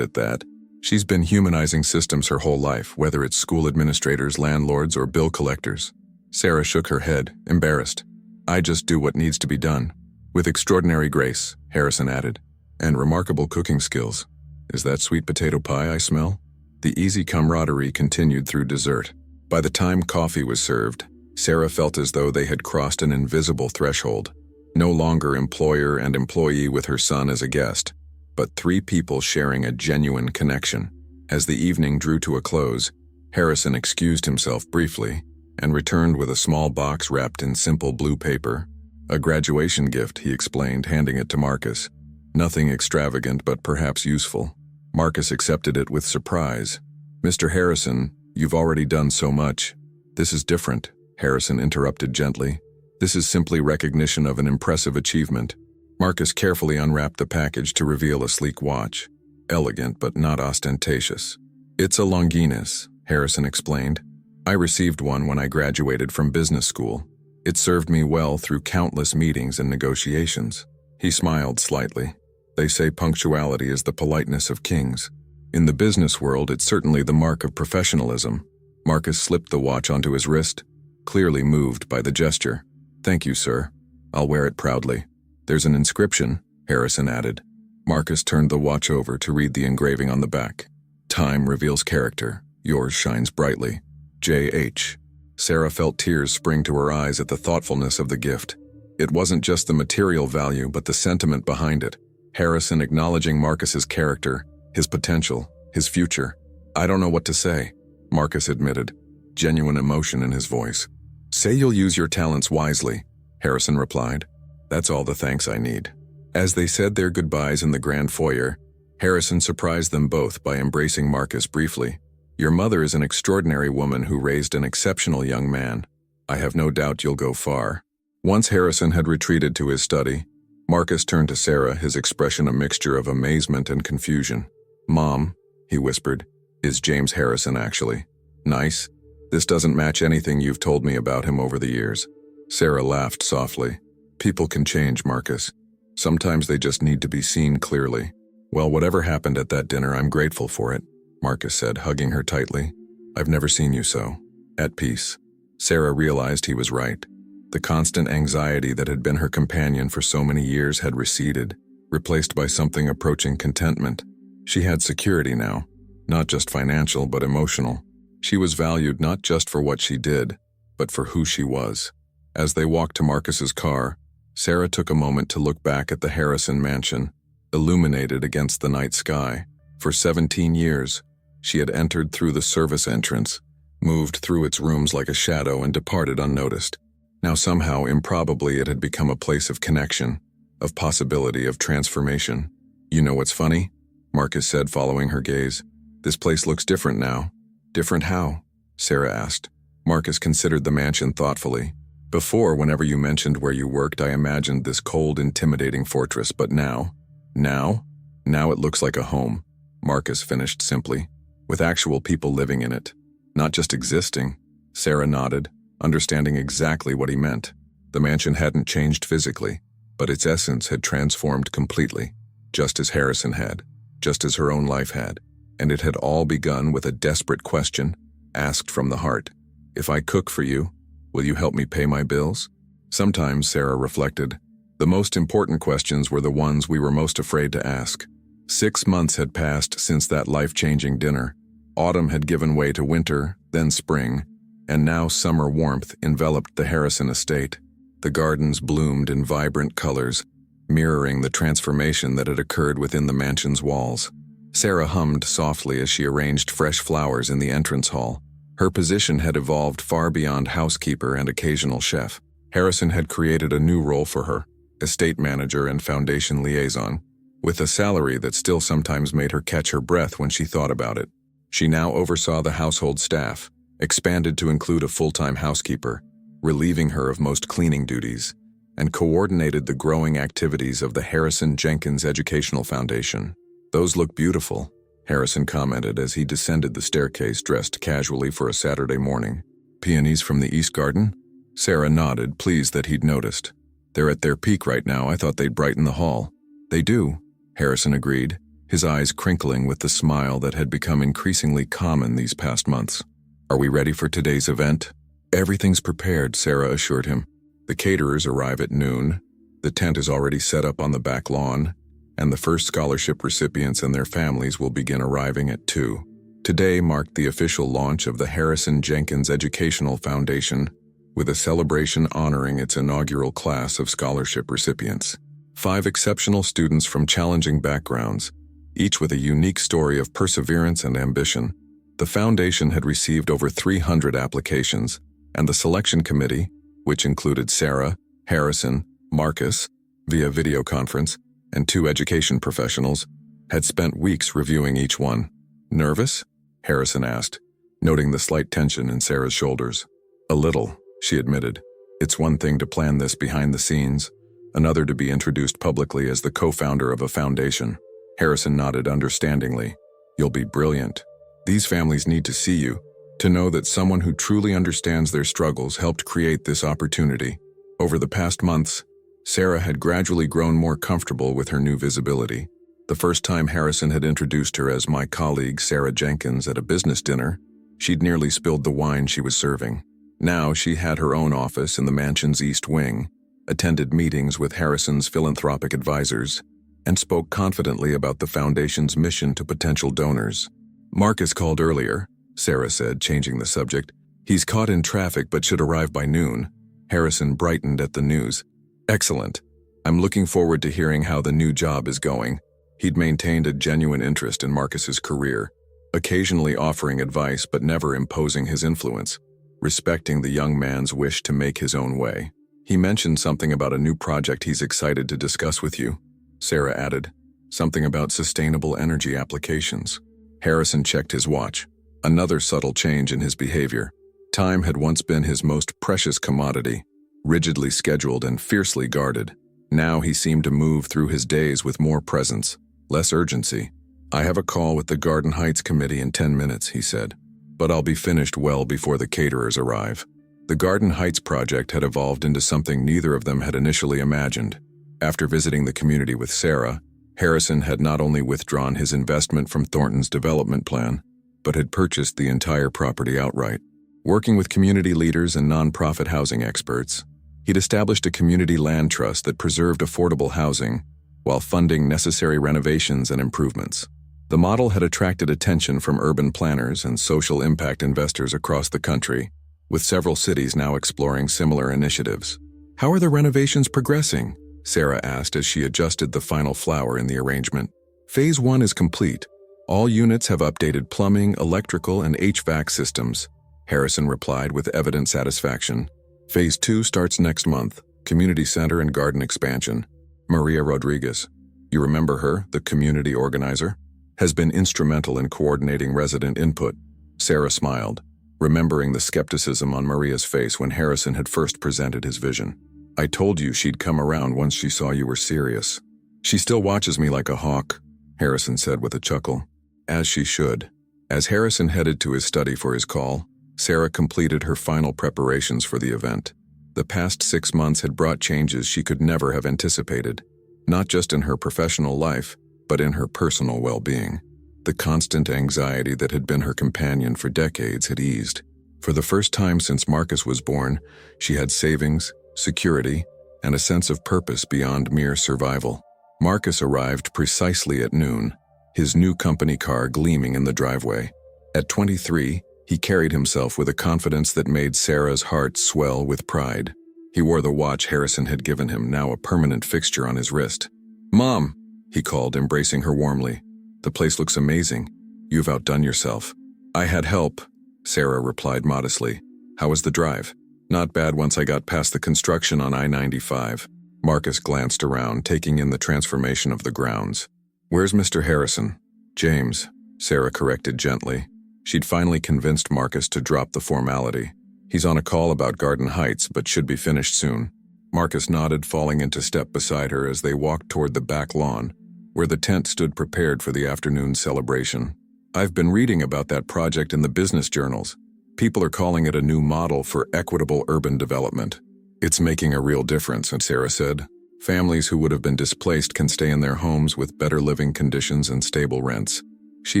at that. She's been humanizing systems her whole life, whether it's school administrators, landlords, or bill collectors. Sarah shook her head, embarrassed. I just do what needs to be done. With extraordinary grace, Harrison added, and remarkable cooking skills. Is that sweet potato pie I smell? The easy camaraderie continued through dessert. By the time coffee was served, Sarah felt as though they had crossed an invisible threshold. No longer employer and employee with her son as a guest, but 3 people sharing a genuine connection. As the evening drew to a close, Harrison excused himself briefly and returned with a small box wrapped in simple blue paper. A graduation gift, he explained, handing it to Marcus. Nothing extravagant, but perhaps useful. Marcus accepted it with surprise. Mr. Harrison, you've already done so much. This is different, Harrison interrupted gently. This is simply recognition of an impressive achievement. Marcus carefully unwrapped the package to reveal a sleek watch. Elegant, but not ostentatious. It's a Longinus, Harrison explained. I received one when I graduated from business school. It served me well through countless meetings and negotiations. He smiled slightly. They say punctuality is the politeness of kings. In the business world, it's certainly the mark of professionalism. Marcus slipped the watch onto his wrist, clearly moved by the gesture. Thank you, sir. I'll wear it proudly. There's an inscription, Harrison added. Marcus turned the watch over to read the engraving on the back. Time reveals character. Yours shines brightly. J.H. Sarah felt tears spring to her eyes at the thoughtfulness of the gift. It wasn't just the material value, but the sentiment behind it. Harrison acknowledging Marcus's character, his potential, his future. I don't know what to say, Marcus admitted, genuine emotion in his voice. Say you'll use your talents wisely, Harrison replied. That's all the thanks I need. As they said their goodbyes in the grand foyer, Harrison surprised them both by embracing Marcus briefly. Your mother is an extraordinary woman who raised an exceptional young man. I have no doubt you'll go far. Once Harrison had retreated to his study, Marcus turned to Sarah, his expression a mixture of amazement and confusion. "Mom," he whispered, "is James Harrison actually nice? This doesn't match anything you've told me about him over the years." Sarah laughed softly. "People can change, Marcus. Sometimes they just need to be seen clearly." "Well, whatever happened at that dinner, I'm grateful for it," Marcus said, hugging her tightly. "I've never seen you so at peace." Sarah realized he was right. The constant anxiety that had been her companion for so many years had receded, replaced by something approaching contentment. She had security now, not just financial but emotional. She was valued not just for what she did, but for who she was. As they walked to Marcus's car, Sarah took a moment to look back at the Harrison mansion, illuminated against the night sky. For 17 years, she had entered through the service entrance, moved through its rooms like a shadow, and departed unnoticed. Now somehow, improbably, it had become a place of connection, of possibility, of transformation. "You know what's funny?" Marcus said, following her gaze. "This place looks different now." "Different how?" Sarah asked. Marcus considered the mansion thoughtfully. "Before, whenever you mentioned where you worked, I imagined this cold, intimidating fortress, but now it looks like a home," Marcus finished simply, "with actual people living in it. Not just existing." Sarah nodded, understanding exactly what he meant. The mansion hadn't changed physically, but its essence had transformed completely, just as Harrison had, just as her own life had. And it had all begun with a desperate question, asked from the heart. "If I cook for you, will you help me pay my bills?" Sometimes, Sarah reflected, the most important questions were the ones we were most afraid to ask. 6 months had passed since that life-changing dinner. Autumn had given way to winter, then spring, and now summer warmth enveloped the Harrison estate. The gardens bloomed in vibrant colors, mirroring the transformation that had occurred within the mansion's walls. Sarah hummed softly as she arranged fresh flowers in the entrance hall. Her position had evolved far beyond housekeeper and occasional chef. Harrison had created a new role for her, estate manager and foundation liaison, with a salary that still sometimes made her catch her breath when she thought about it. She now oversaw the household staff, expanded to include a full-time housekeeper, relieving her of most cleaning duties, and coordinated the growing activities of the Harrison Jenkins Educational Foundation. "Those look beautiful," Harrison commented as he descended the staircase dressed casually for a Saturday morning. "Peonies from the East Garden?" Sarah nodded, pleased that he'd noticed. "They're at their peak right now. I thought they'd brighten the hall." "They do," Harrison agreed, his eyes crinkling with the smile that had become increasingly common these past months. "Are we ready for today's event?" "Everything's prepared," Sarah assured him. "The caterers arrive at noon, the tent is already set up on the back lawn, and the first scholarship recipients and their families will begin arriving at 2. Today marked the official launch of the Harrison Jenkins Educational Foundation, with a celebration honoring its inaugural class of scholarship recipients. 5 exceptional students from challenging backgrounds, each with a unique story of perseverance and ambition. The foundation had received over 300 applications, and the selection committee, which included Sarah, Harrison, Marcus, via video conference, and 2 education professionals, had spent weeks reviewing each one. "Nervous?" Harrison asked, noting the slight tension in Sarah's shoulders. "A little," she admitted. "It's one thing to plan this behind the scenes, another to be introduced publicly as the co-founder of a foundation." Harrison nodded understandingly. "You'll be brilliant. These families need to see you, to know that someone who truly understands their struggles helped create this opportunity." Over the past months, Sarah had gradually grown more comfortable with her new visibility. The first time Harrison had introduced her as "my colleague Sarah Jenkins" at a business dinner, she'd nearly spilled the wine she was serving. Now she had her own office in the mansion's East Wing, attended meetings with Harrison's philanthropic advisors, and spoke confidently about the foundation's mission to potential donors. "Marcus called earlier," Sarah said, changing the subject. "He's caught in traffic but should arrive by noon." Harrison brightened at the news. "Excellent. I'm looking forward to hearing how the new job is going." He'd maintained a genuine interest in Marcus's career, occasionally offering advice but never imposing his influence, respecting the young man's wish to make his own way. "He mentioned something about a new project he's excited to discuss with you," Sarah added. "Something about sustainable energy applications." Harrison checked his watch, another subtle change in his behavior. Time had once been his most precious commodity. rigidly scheduled and fiercely guarded. Now he seemed to move through his days with more presence, less urgency. "I have a call with the Garden Heights committee in 10 minutes, he said, "but I'll be finished well before the caterers arrive." The Garden Heights project had evolved into something neither of them had initially imagined. After visiting the community with Sarah, Harrison had not only withdrawn his investment from Thornton's development plan, but had purchased the entire property outright. Working with community leaders and nonprofit housing experts, he'd established a community land trust that preserved affordable housing while funding necessary renovations and improvements. The model had attracted attention from urban planners and social impact investors across the country, with several cities now exploring similar initiatives. "How are the renovations progressing?" Sarah asked as she adjusted the final flower in the arrangement. "Phase 1 is complete. All units have updated plumbing, electrical, and HVAC systems," Harrison replied with evident satisfaction. "Phase 2 starts next month, community center and garden expansion. Maria Rodriguez, you remember her, the community organizer, has been instrumental in coordinating resident input." Sarah smiled, remembering the skepticism on Maria's face when Harrison had first presented his vision. "I told you she'd come around once she saw you were serious." "She still watches me like a hawk," Harrison said with a chuckle. "As she should." As Harrison headed to his study for his call, Sarah completed her final preparations for the event. The past 6 months had brought changes she could never have anticipated, not just in her professional life, but in her personal well-being. The constant anxiety that had been her companion for decades had eased. For the first time since Marcus was born, she had savings, security, and a sense of purpose beyond mere survival. Marcus arrived precisely at noon, his new company car gleaming in the driveway. At 23, he carried himself with a confidence that made Sarah's heart swell with pride. He wore the watch Harrison had given him, now a permanent fixture on his wrist. "Mom," he called, embracing her warmly. "The place looks amazing. You've outdone yourself." "I had help," Sarah replied modestly. "How was the drive?" "Not bad once I got past the construction on I-95. Marcus glanced around, taking in the transformation of the grounds. "Where's Mr. Harrison?" "James," Sarah corrected gently. She'd finally convinced Marcus to drop the formality. "He's on a call about Garden Heights, but should be finished soon." Marcus nodded, falling into step beside her as they walked toward the back lawn, where the tent stood prepared for the afternoon celebration. "I've been reading about that project in the business journals. People are calling it a new model for equitable urban development. It's making a real difference," Sarah said. "Families who would have been displaced can stay in their homes with better living conditions and stable rents." She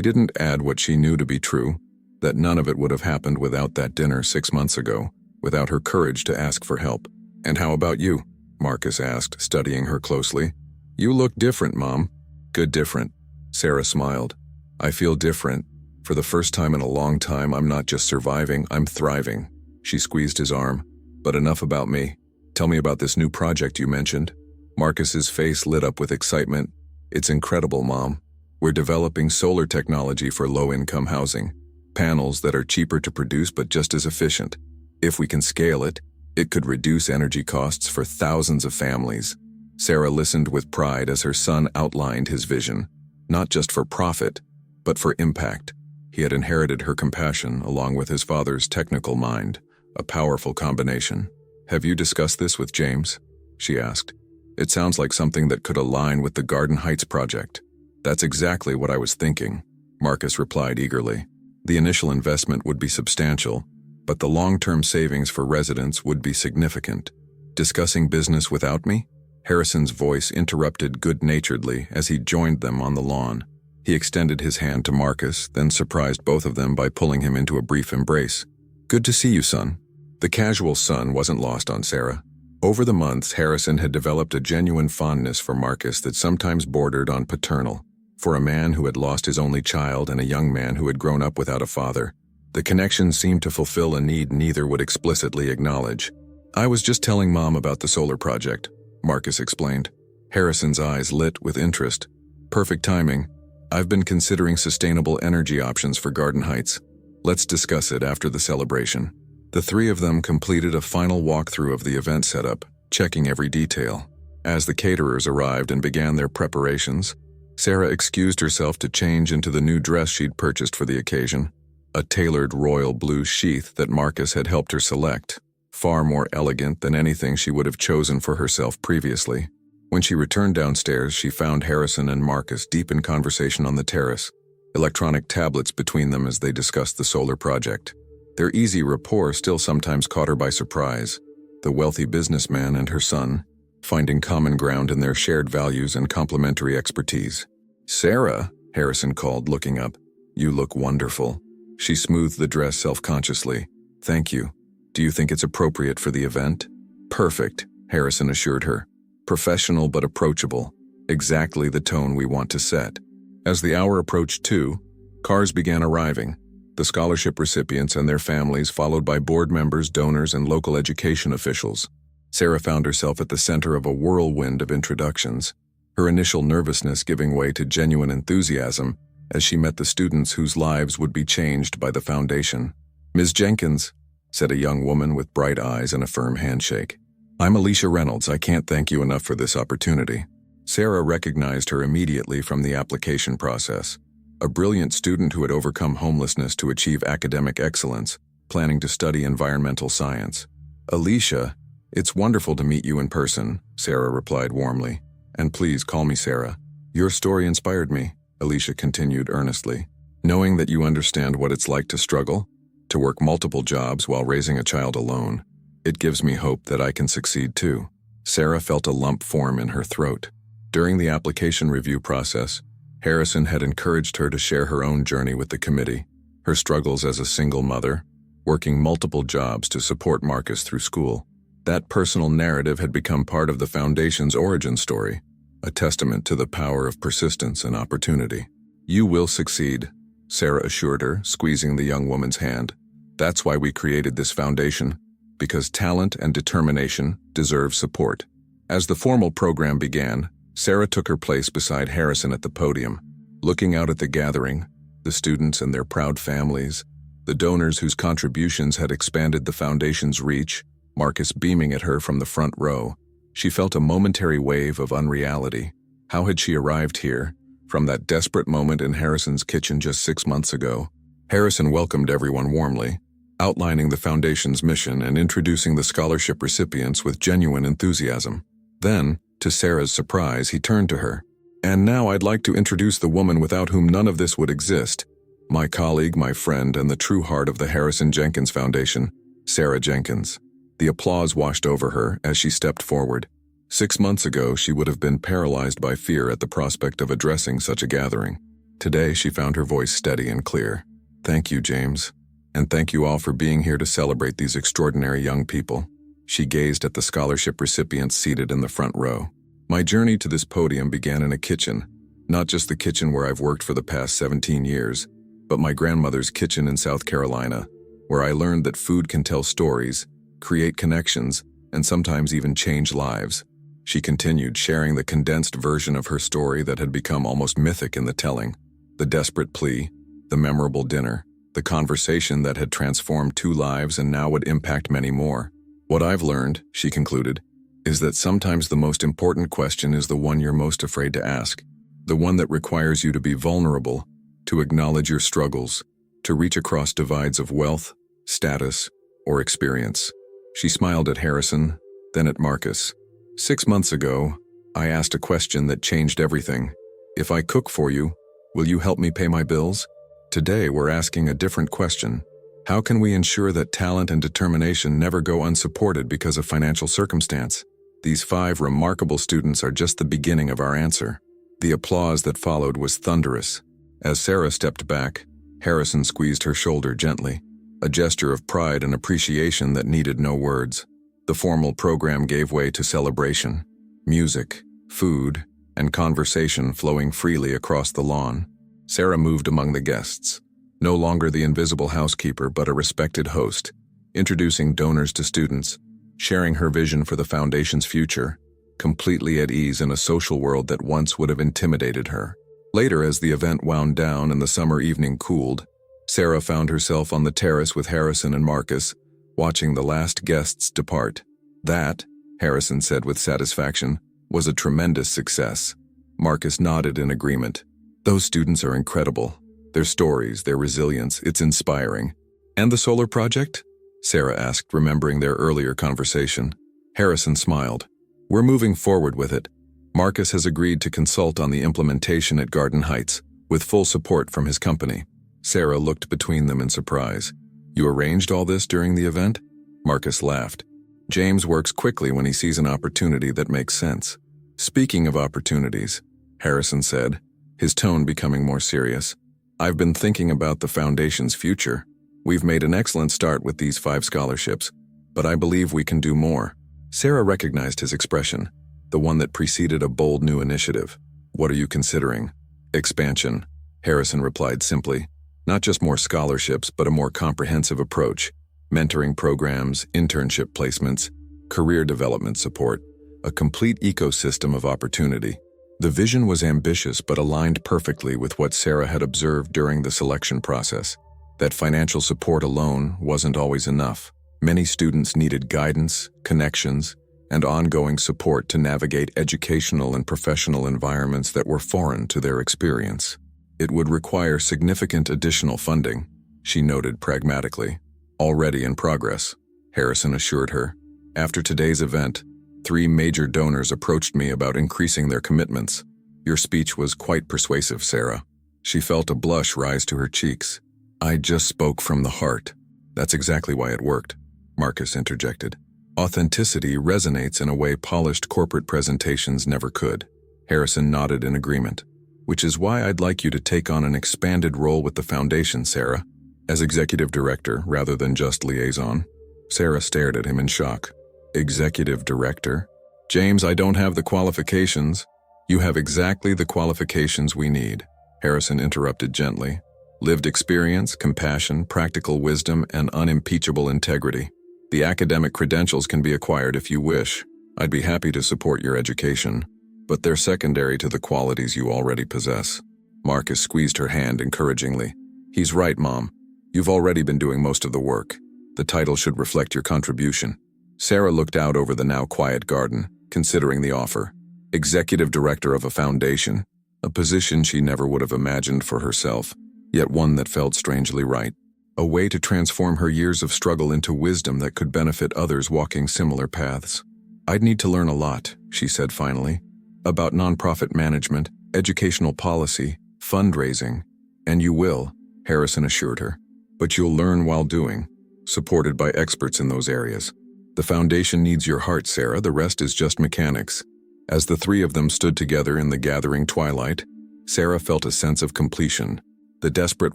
didn't add what she knew to be true, that none of it would have happened without that dinner 6 months ago, without her courage to ask for help. "And how about you?" Marcus asked, studying her closely. "You look different, Mom." "Good different." Sarah smiled. "I feel different. For the first time in a long time, I'm not just surviving, I'm thriving." She squeezed his arm. "But enough about me. Tell me about this new project you mentioned." Marcus's face lit up with excitement. "It's incredible, Mom. We're developing solar technology for low-income housing. Panels that are cheaper to produce but just as efficient. If we can scale it, it could reduce energy costs for thousands of families." Sarah listened with pride as her son outlined his vision, not just for profit, but for impact. He had inherited her compassion along with his father's technical mind, a powerful combination. "Have you discussed this with James?" she asked. "It sounds like something that could align with the Garden Heights project." "That's exactly what I was thinking," Marcus replied eagerly. "The initial investment would be substantial, but the long-term savings for residents would be significant." "Discussing business without me?" Harrison's voice interrupted good-naturedly as he joined them on the lawn. He extended his hand to Marcus, then surprised both of them by pulling him into a brief embrace. "Good to see you, son." The casual son wasn't lost on Sarah. Over the months, Harrison had developed a genuine fondness for Marcus that sometimes bordered on paternal. For a man who had lost his only child and a young man who had grown up without a father, the connection seemed to fulfill a need neither would explicitly acknowledge. "I was just telling Mom about the solar project," Marcus explained. Harrison's eyes lit with interest. "Perfect timing. I've been considering sustainable energy options for Garden Heights. Let's discuss it after the celebration." The three of them completed a final walkthrough of the event setup, checking every detail. As the caterers arrived and began their preparations, Sarah excused herself to change into the new dress she'd purchased for the occasion, a tailored royal blue sheath that Marcus had helped her select. far more elegant than anything she would have chosen for herself previously. When she returned downstairs, she found Harrison and Marcus deep in conversation on the terrace, electronic tablets between them as they discussed the solar project. Their easy rapport still sometimes caught her by surprise, the wealthy businessman and her son, finding common ground in their shared values and complementary expertise. "Sarah," Harrison called, looking up. "You look wonderful." She smoothed the dress self-consciously. "Thank you. Do you think it's appropriate for the event?" "Perfect," Harrison assured her. "Professional but approachable. Exactly the tone we want to set." As the hour approached 2, cars began arriving. The scholarship recipients and their families, followed by board members, donors, and local education officials. Sarah found herself at the center of a whirlwind of introductions, her initial nervousness giving way to genuine enthusiasm as she met the students whose lives would be changed by the foundation. "Ms. Jenkins," said a young woman with bright eyes and a firm handshake. "I'm Alicia Reynolds. I can't thank you enough for this opportunity." Sarah recognized her immediately from the application process. A brilliant student who had overcome homelessness to achieve academic excellence, planning to study environmental science. "Alicia, it's wonderful to meet you in person," Sarah replied warmly. "And please call me Sarah. Your story inspired me," Alicia continued earnestly. "Knowing that you understand what it's like to struggle, to work multiple jobs while raising a child alone, it gives me hope that I can succeed too." Sarah felt a lump form in her throat. During the application review process, Harrison had encouraged her to share her own journey with the committee, her struggles as a single mother, working multiple jobs to support Marcus through school. That personal narrative had become part of the foundation's origin story, a testament to the power of persistence and opportunity. "You will succeed," Sarah assured her, squeezing the young woman's hand. "That's why we created this foundation, because talent and determination deserve support." As the formal program began, Sarah took her place beside Harrison at the podium, looking out at the gathering, the students and their proud families, the donors whose contributions had expanded the foundation's reach, Marcus beaming at her from the front row. She felt a momentary wave of unreality. How had she arrived here, from that desperate moment in Harrison's kitchen just 6 months ago? Harrison welcomed everyone warmly, outlining the foundation's mission and introducing the scholarship recipients with genuine enthusiasm. Then, to Sarah's surprise, he turned to her. "And now I'd like to introduce the woman without whom none of this would exist. My colleague, my friend, and the true heart of the Harrison Jenkins Foundation, Sarah Jenkins." The applause washed over her as she stepped forward. 6 months ago, she would have been paralyzed by fear at the prospect of addressing such a gathering. Today, she found her voice steady and clear. "Thank you, James. And thank you all for being here to celebrate these extraordinary young people." She gazed at the scholarship recipients seated in the front row. "My journey to this podium began in a kitchen, not just the kitchen where I've worked for the past 17 years, but my grandmother's kitchen in South Carolina, where I learned that food can tell stories, create connections, and sometimes even change lives." She continued, sharing the condensed version of her story that had become almost mythic in the telling. The desperate plea, the memorable dinner, the conversation that had transformed 2 lives and now would impact many more. "What I've learned," she concluded, "is that sometimes the most important question is the one you're most afraid to ask, the one that requires you to be vulnerable, to acknowledge your struggles, to reach across divides of wealth, status, or experience." She smiled at Harrison, then at Marcus. 6 months ago, I asked a question that changed everything. If I cook for you, will you help me pay my bills? Today, we're asking a different question. How can we ensure that talent and determination never go unsupported because of financial circumstance? These 5 remarkable students are just the beginning of our answer. The applause that followed was thunderous. As Sarah stepped back, Harrison squeezed her shoulder gently, a gesture of pride and appreciation that needed no words. The formal program gave way to celebration, music, food, and conversation flowing freely across the lawn. Sarah moved among the guests, no longer the invisible housekeeper but a respected host, introducing donors to students, sharing her vision for the foundation's future, completely at ease in a social world that once would have intimidated her. Later, as the event wound down and the summer evening cooled, Sarah found herself on the terrace with Harrison and Marcus, watching the last guests depart. "That," Harrison said with satisfaction, "was a tremendous success." Marcus nodded in agreement. "Those students are incredible. Their stories, their resilience, it's inspiring." "And the solar project?" Sarah asked, remembering their earlier conversation. Harrison smiled. We're moving forward with it. Marcus has agreed to consult on the implementation at Garden Heights, with full support from his company. Sarah looked between them in surprise. You arranged all this during the event? Marcus laughed. James works quickly when he sees an opportunity that makes sense. Speaking of opportunities, Harrison said, his tone becoming more serious, I've been thinking about the foundation's future. We've made an excellent start with these 5 scholarships, but I believe we can do more. Sarah recognized his expression, the one that preceded a bold new initiative. What are you considering? Expansion, Harrison replied simply. Not just more scholarships, but a more comprehensive approach. Mentoring programs, internship placements, career development support, a complete ecosystem of opportunity. The vision was ambitious but aligned perfectly with what Sarah had observed during the selection process. That financial support alone wasn't always enough. Many students needed guidance, connections, and ongoing support to navigate educational and professional environments that were foreign to their experience. It would require significant additional funding, she noted pragmatically. Already in progress, Harrison assured her. After today's event, 3 major donors approached me about increasing their commitments. Your speech was quite persuasive, Sarah. She felt a blush rise to her cheeks. I just spoke from the heart. That's exactly why it worked, Marcus interjected. Authenticity resonates in a way polished corporate presentations never could. Harrison nodded in agreement. Which is why I'd like you to take on an expanded role with the foundation, Sarah. As executive director rather than just liaison. Sarah stared at him in shock. Executive director? James, I don't have the qualifications. You have exactly the qualifications we need, Harrison interrupted gently. Lived experience, compassion, practical wisdom, and unimpeachable integrity. The academic credentials can be acquired if you wish. I'd be happy to support your education, but they're secondary to the qualities you already possess. Marcus squeezed her hand encouragingly. He's right, Mom. You've already been doing most of the work. The title should reflect your contribution. Sarah looked out over the now quiet garden, considering the offer. Executive director of a foundation, a position she never would have imagined for herself, yet one that felt strangely right. A way to transform her years of struggle into wisdom that could benefit others walking similar paths. I'd need to learn a lot, she said finally, about nonprofit management, educational policy, fundraising, and you will, Harrison assured her. But you'll learn while doing, supported by experts in those areas. The foundation needs your heart, Sarah, the rest is just mechanics. As the 3 of them stood together in the gathering twilight, Sarah felt a sense of completion. The desperate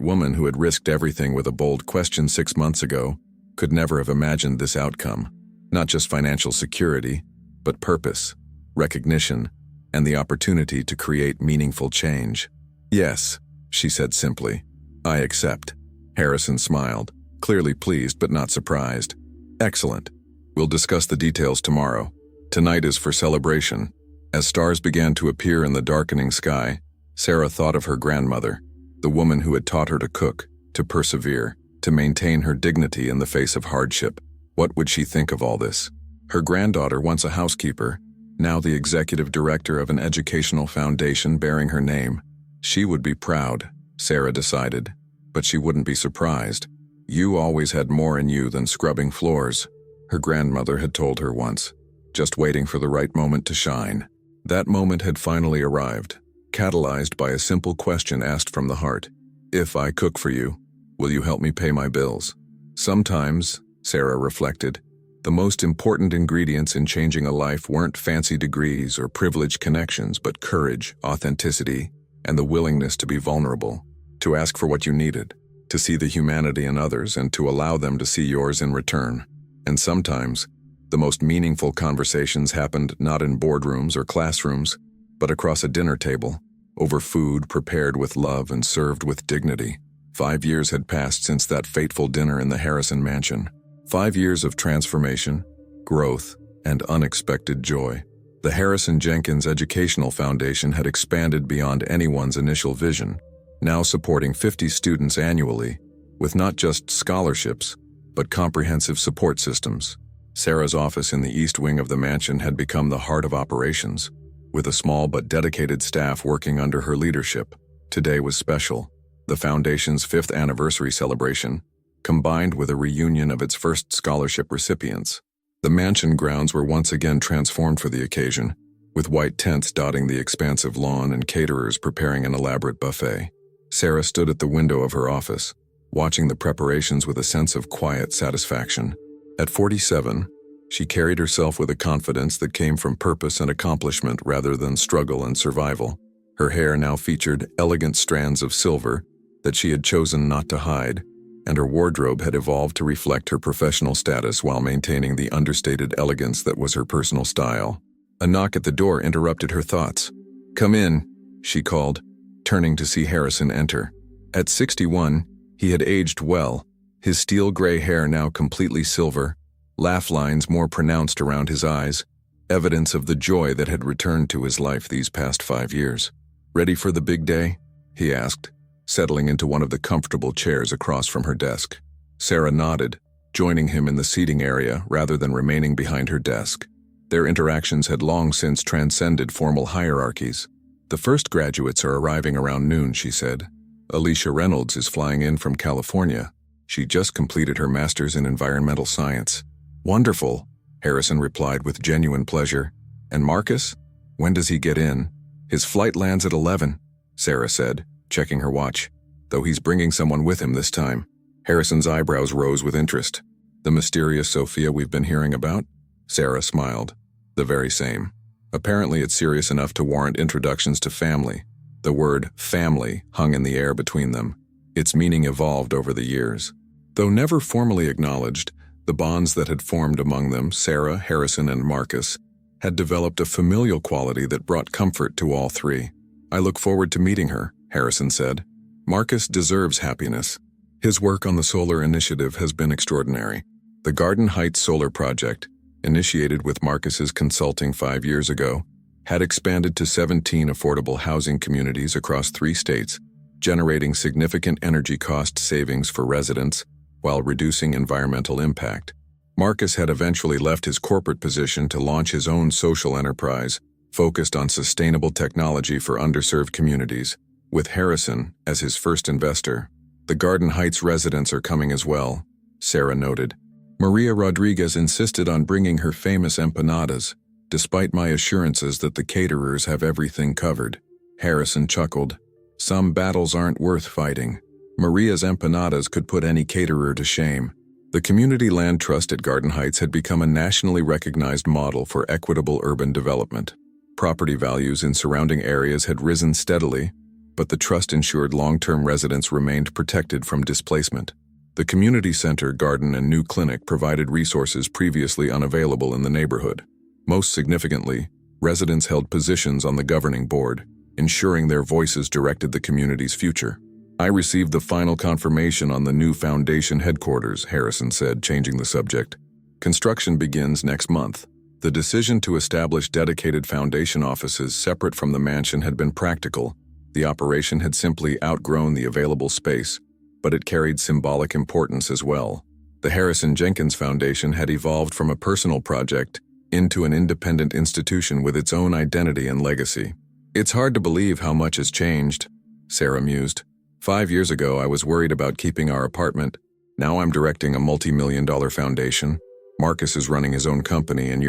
woman who had risked everything with a bold question 6 months ago could never have imagined this outcome. Not just financial security, but purpose, recognition, and the opportunity to create meaningful change. Yes, she said simply. I accept. Harrison smiled, clearly pleased but not surprised. Excellent. We'll discuss the details tomorrow. Tonight is for celebration. As stars began to appear in the darkening sky, Sarah thought of her grandmother, the woman who had taught her to cook, to persevere, to maintain her dignity in the face of hardship. What would she think of all this? Her granddaughter, once a housekeeper, now the executive director of an educational foundation bearing her name. She would be proud, Sarah decided, but she wouldn't be surprised. You always had more in you than scrubbing floors, her grandmother had told her once, just waiting for the right moment to shine. That moment had finally arrived, catalyzed by a simple question asked from the heart. If I cook for you, will you help me pay my bills? Sometimes, Sarah reflected, the most important ingredients in changing a life weren't fancy degrees or privileged connections, but courage, authenticity, and the willingness to be vulnerable, to ask for what you needed, to see the humanity in others and to allow them to see yours in return. And sometimes, the most meaningful conversations happened not in boardrooms or classrooms, but across a dinner table, over food prepared with love and served with dignity. 5 years had passed since that fateful dinner in the Harrison mansion. 5 years of transformation, growth, and unexpected joy. The Harrison Jenkins Educational Foundation had expanded beyond anyone's initial vision, now supporting 50 students annually, with not just scholarships, but comprehensive support systems. Sarah's office in the east wing of the mansion had become the heart of operations, with a small but dedicated staff working under her leadership. Today was special, the foundation's 5th anniversary celebration, combined with a reunion of its first scholarship recipients. The mansion grounds were once again transformed for the occasion, with white tents dotting the expansive lawn and caterers preparing an elaborate buffet. Sarah stood at the window of her office, watching the preparations with a sense of quiet satisfaction. At 47, she carried herself with a confidence that came from purpose and accomplishment rather than struggle and survival. Her hair now featured elegant strands of silver that she had chosen not to hide, and her wardrobe had evolved to reflect her professional status while maintaining the understated elegance that was her personal style. A knock at the door interrupted her thoughts. "Come in," she called, turning to see Harrison enter. At 61, he had aged well, his steel gray hair now completely silver, laugh lines more pronounced around his eyes, evidence of the joy that had returned to his life these past 5 years. "Ready for the big day?" he asked, settling into one of the comfortable chairs across from her desk. Sarah nodded, joining him in the seating area rather than remaining behind her desk. Their interactions had long since transcended formal hierarchies. "The first graduates are arriving around noon," she said. "Alicia Reynolds is flying in from California. She just completed her master's in environmental science." "Wonderful," Harrison replied with genuine pleasure. "And Marcus? When does he get in?" "His flight lands at 11, Sarah said, checking her watch, "though he's bringing someone with him this time." Harrison's eyebrows rose with interest. "The mysterious Sophia we've been hearing about?" Sarah smiled. "The very same. Apparently it's serious enough to warrant introductions to family." The word family hung in the air between them. Its meaning evolved over the years. Though never formally acknowledged, the bonds that had formed among them, Sarah, Harrison, and Marcus, had developed a familial quality that brought comfort to all three. "I look forward to meeting her," Harrison said. "Marcus deserves happiness. His work on the solar initiative has been extraordinary. The Garden Heights solar project, initiated with Marcus's consulting 5 years ago, had expanded to 17 affordable housing communities across 3 states, generating significant energy cost savings for residents while reducing environmental impact. Marcus had eventually left his corporate position to launch his own social enterprise, focused on sustainable technology for underserved communities, with Harrison as his first investor. "The Garden Heights residents are coming as well," Sarah noted. "Maria Rodriguez insisted on bringing her famous empanadas, despite my assurances that the caterers have everything covered." Harrison chuckled. "Some battles aren't worth fighting. Maria's empanadas could put any caterer to shame." The Community Land Trust at Garden Heights had become a nationally recognized model for equitable urban development. Property values in surrounding areas had risen steadily, but the trust ensured long-term residents remained protected from displacement. The community center, garden, and new clinic provided resources previously unavailable in the neighborhood. Most significantly, residents held positions on the governing board, ensuring their voices directed the community's future. "I received the final confirmation on the new foundation headquarters," Harrison said, changing the subject. "Construction begins next month." The decision to establish dedicated foundation offices separate from the mansion had been practical. The operation had simply outgrown the available space, but it carried symbolic importance as well. The Harrison Jenkins Foundation had evolved from a personal project into an independent institution with its own identity and legacy. "It's hard to believe how much has changed," Sarah mused. 5 years ago, I was worried about keeping our apartment. Now I'm directing a multi-million-dollar foundation. Marcus is running his own company, and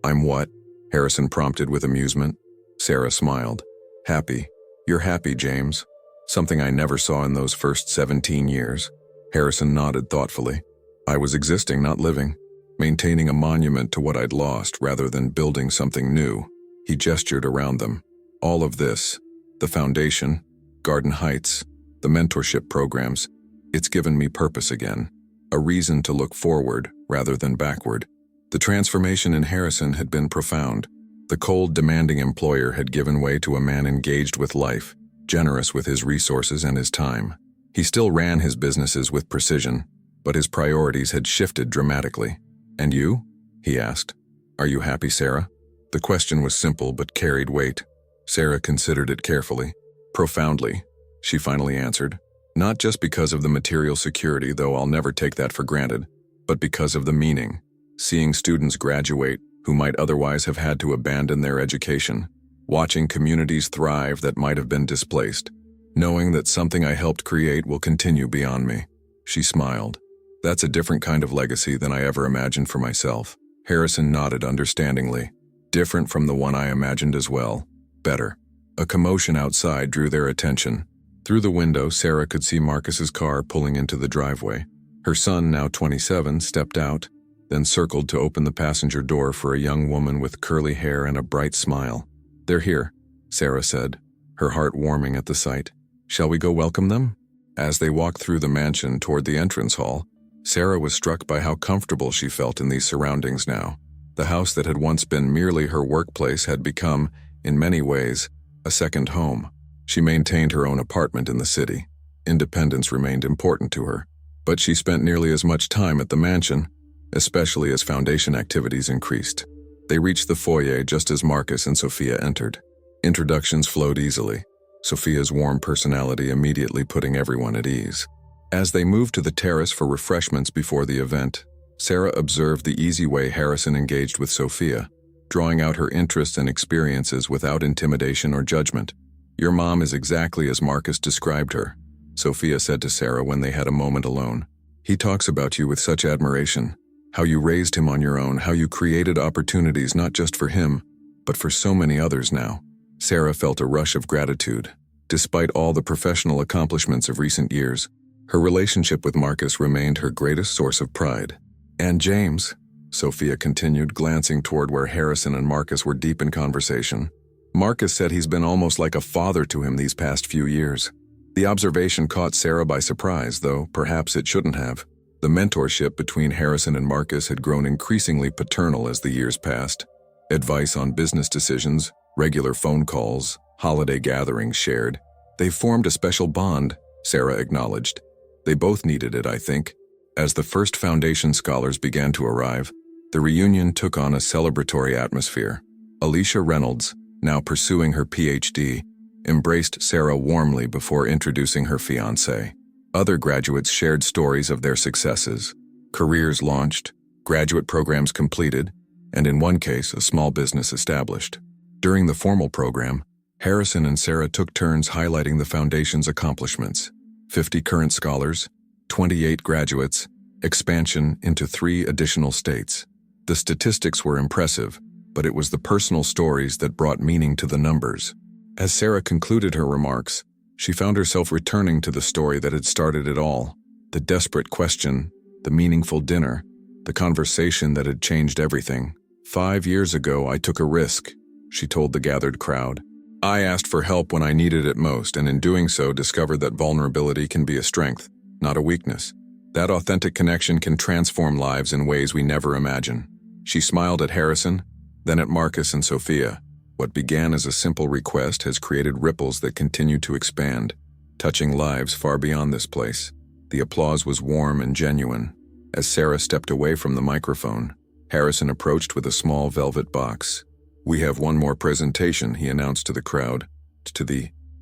I'm what?" Harrison prompted with amusement. Sarah smiled. "Happy. You're happy, James. Something I never saw in those first 17 years. Harrison nodded thoughtfully. "I was existing, not living. Maintaining a monument to what I'd lost rather than building something new." He gestured around them. "All of this, the foundation, Garden Heights, the mentorship programs, it's given me purpose again. A reason to look forward rather than backward." The transformation in Harrison had been profound. The cold, demanding employer had given way to a man engaged with life, generous with his resources and his time. He still ran his businesses with precision, but his priorities had shifted dramatically. "And you?" he asked. "Are you happy, Sarah?" The question was simple but carried weight. Sarah considered it carefully. "Profoundly," she finally answered. "Not just because of the material security, though I'll never take that for granted, but because of the meaning. Seeing students graduate who might otherwise have had to abandon their education, watching communities thrive that might have been displaced, knowing that something I helped create will continue beyond me." She smiled. That's a different kind of legacy than I ever imagined for myself. Harrison nodded understandingly. Different from the one I imagined as well. Better. A commotion outside drew their attention. Through the window, Sarah could see Marcus's car pulling into the driveway. Her son, now 27, stepped out, then circled to open the passenger door for a young woman with curly hair and a bright smile. "They're here," Sarah said, her heart warming at the sight. "Shall we go welcome them?" As they walked through the mansion toward the entrance hall, Sarah was struck by how comfortable she felt in these surroundings now. The house that had once been merely her workplace had become, in many ways, a second home. She maintained her own apartment in the city. Independence remained important to her, but she spent nearly as much time at the mansion, especially as foundation activities increased. They reached the foyer just as Marcus and Sophia entered. Introductions flowed easily, Sophia's warm personality immediately putting everyone at ease. As they moved to the terrace for refreshments before the event, Sarah observed the easy way Harrison engaged with Sophia, drawing out her interests and experiences without intimidation or judgment. "Your mom is exactly as Marcus described her," Sophia said to Sarah when they had a moment alone. "He talks about you with such admiration, how you raised him on your own, how you created opportunities not just for him, but for so many others now." Sarah felt a rush of gratitude. Despite all the professional accomplishments of recent years, her relationship with Marcus remained her greatest source of pride. "And James," Sophia continued, glancing toward where Harrison and Marcus were deep in conversation. "Marcus said he's been almost like a father to him these past few years." The observation caught Sarah by surprise, though perhaps it shouldn't have. The mentorship between Harrison and Marcus had grown increasingly paternal as the years passed. Advice on business decisions, regular phone calls, holiday gatherings shared. They formed a special bond, Sarah acknowledged. They both needed it, I think. As the first foundation scholars began to arrive, the reunion took on a celebratory atmosphere. Alicia Reynolds, now pursuing her PhD, embraced Sarah warmly before introducing her fiancé. Other graduates shared stories of their successes, careers launched, graduate programs completed, and in one case, a small business established. During the formal program, Harrison and Sarah took turns highlighting the foundation's accomplishments. 50 current scholars, 28 graduates, expansion into 3 additional states. The statistics were impressive, but it was the personal stories that brought meaning to the numbers. As Sarah concluded her remarks, she found herself returning to the story that had started it all. The desperate question, the meaningful dinner, the conversation that had changed everything. "5 years ago, I took a risk," she told the gathered crowd. "I asked for help when I needed it most, and in doing so discovered that vulnerability can be a strength, not a weakness. That authentic connection can transform lives in ways we never imagine." She smiled at Harrison, then at Marcus and Sophia. What began as a simple request has created ripples that continue to expand, touching lives far beyond this place. The applause was warm and genuine. As Sarah stepped away from the microphone, Harrison approached with a small velvet box. "We have one more presentation," he announced to the crowd.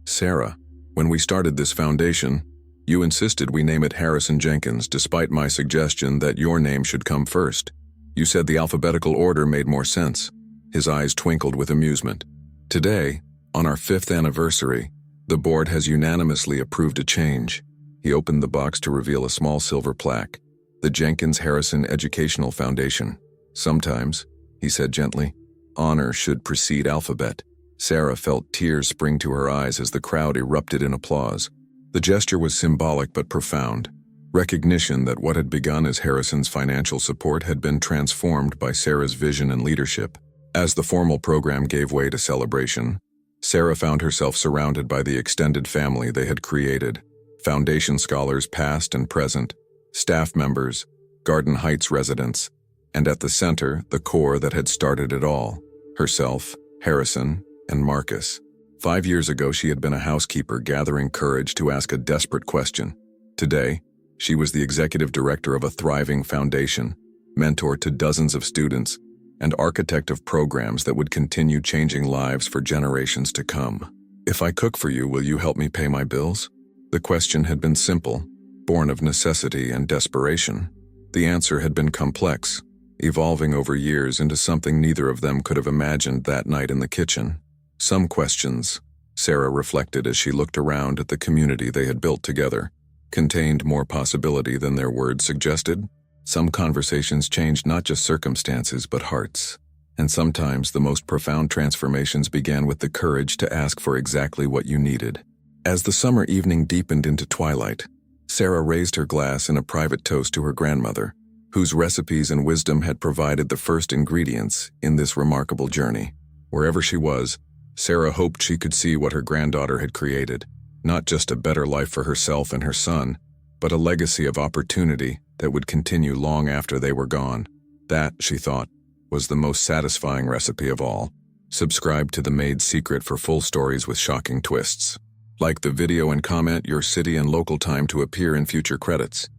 Sarah, when we started this foundation, you insisted we name it Harrison Jenkins, despite my suggestion that your name should come first. You said the alphabetical order made more sense." His eyes twinkled with amusement. "Today, on our 5th anniversary, the board has unanimously approved a change." He opened the box to reveal a small silver plaque. "The Jenkins Harrison Educational Foundation. Sometimes," he said gently, "honor should precede alphabet." Sarah felt tears spring to her eyes as the crowd erupted in applause. The gesture was symbolic but profound. Recognition that what had begun as Harrison's financial support had been transformed by Sarah's vision and leadership. As the formal program gave way to celebration, Sarah found herself surrounded by the extended family they had created. Foundation scholars past and present, staff members, Garden Heights residents, and at the center, the core that had started it all, herself, Harrison, and Marcus. 5 years ago, she had been a housekeeper gathering courage to ask a desperate question. Today, she was the executive director of a thriving foundation, mentor to dozens of students, and architect of programs that would continue changing lives for generations to come. "If I cook for you, will you help me pay my bills?" The question had been simple, born of necessity and desperation. The answer had been complex, evolving over years into something neither of them could have imagined that night in the kitchen. Some questions, Sarah reflected as she looked around at the community they had built together. contained more possibility than their words suggested. Some conversations changed not just circumstances but hearts. And sometimes the most profound transformations began with the courage to ask for exactly what you needed. As the summer evening deepened into twilight, Sarah raised her glass in a private toast to her grandmother, whose recipes and wisdom had provided the first ingredients in this remarkable journey. Wherever she was, Sarah hoped she could see what her granddaughter had created, not just a better life for herself and her son, but a legacy of opportunity that would continue long after they were gone. That, she thought, was the most satisfying recipe of all. Subscribe to The Maid's Secret for full stories with shocking twists. Like the video and comment your city and local time to appear in future credits.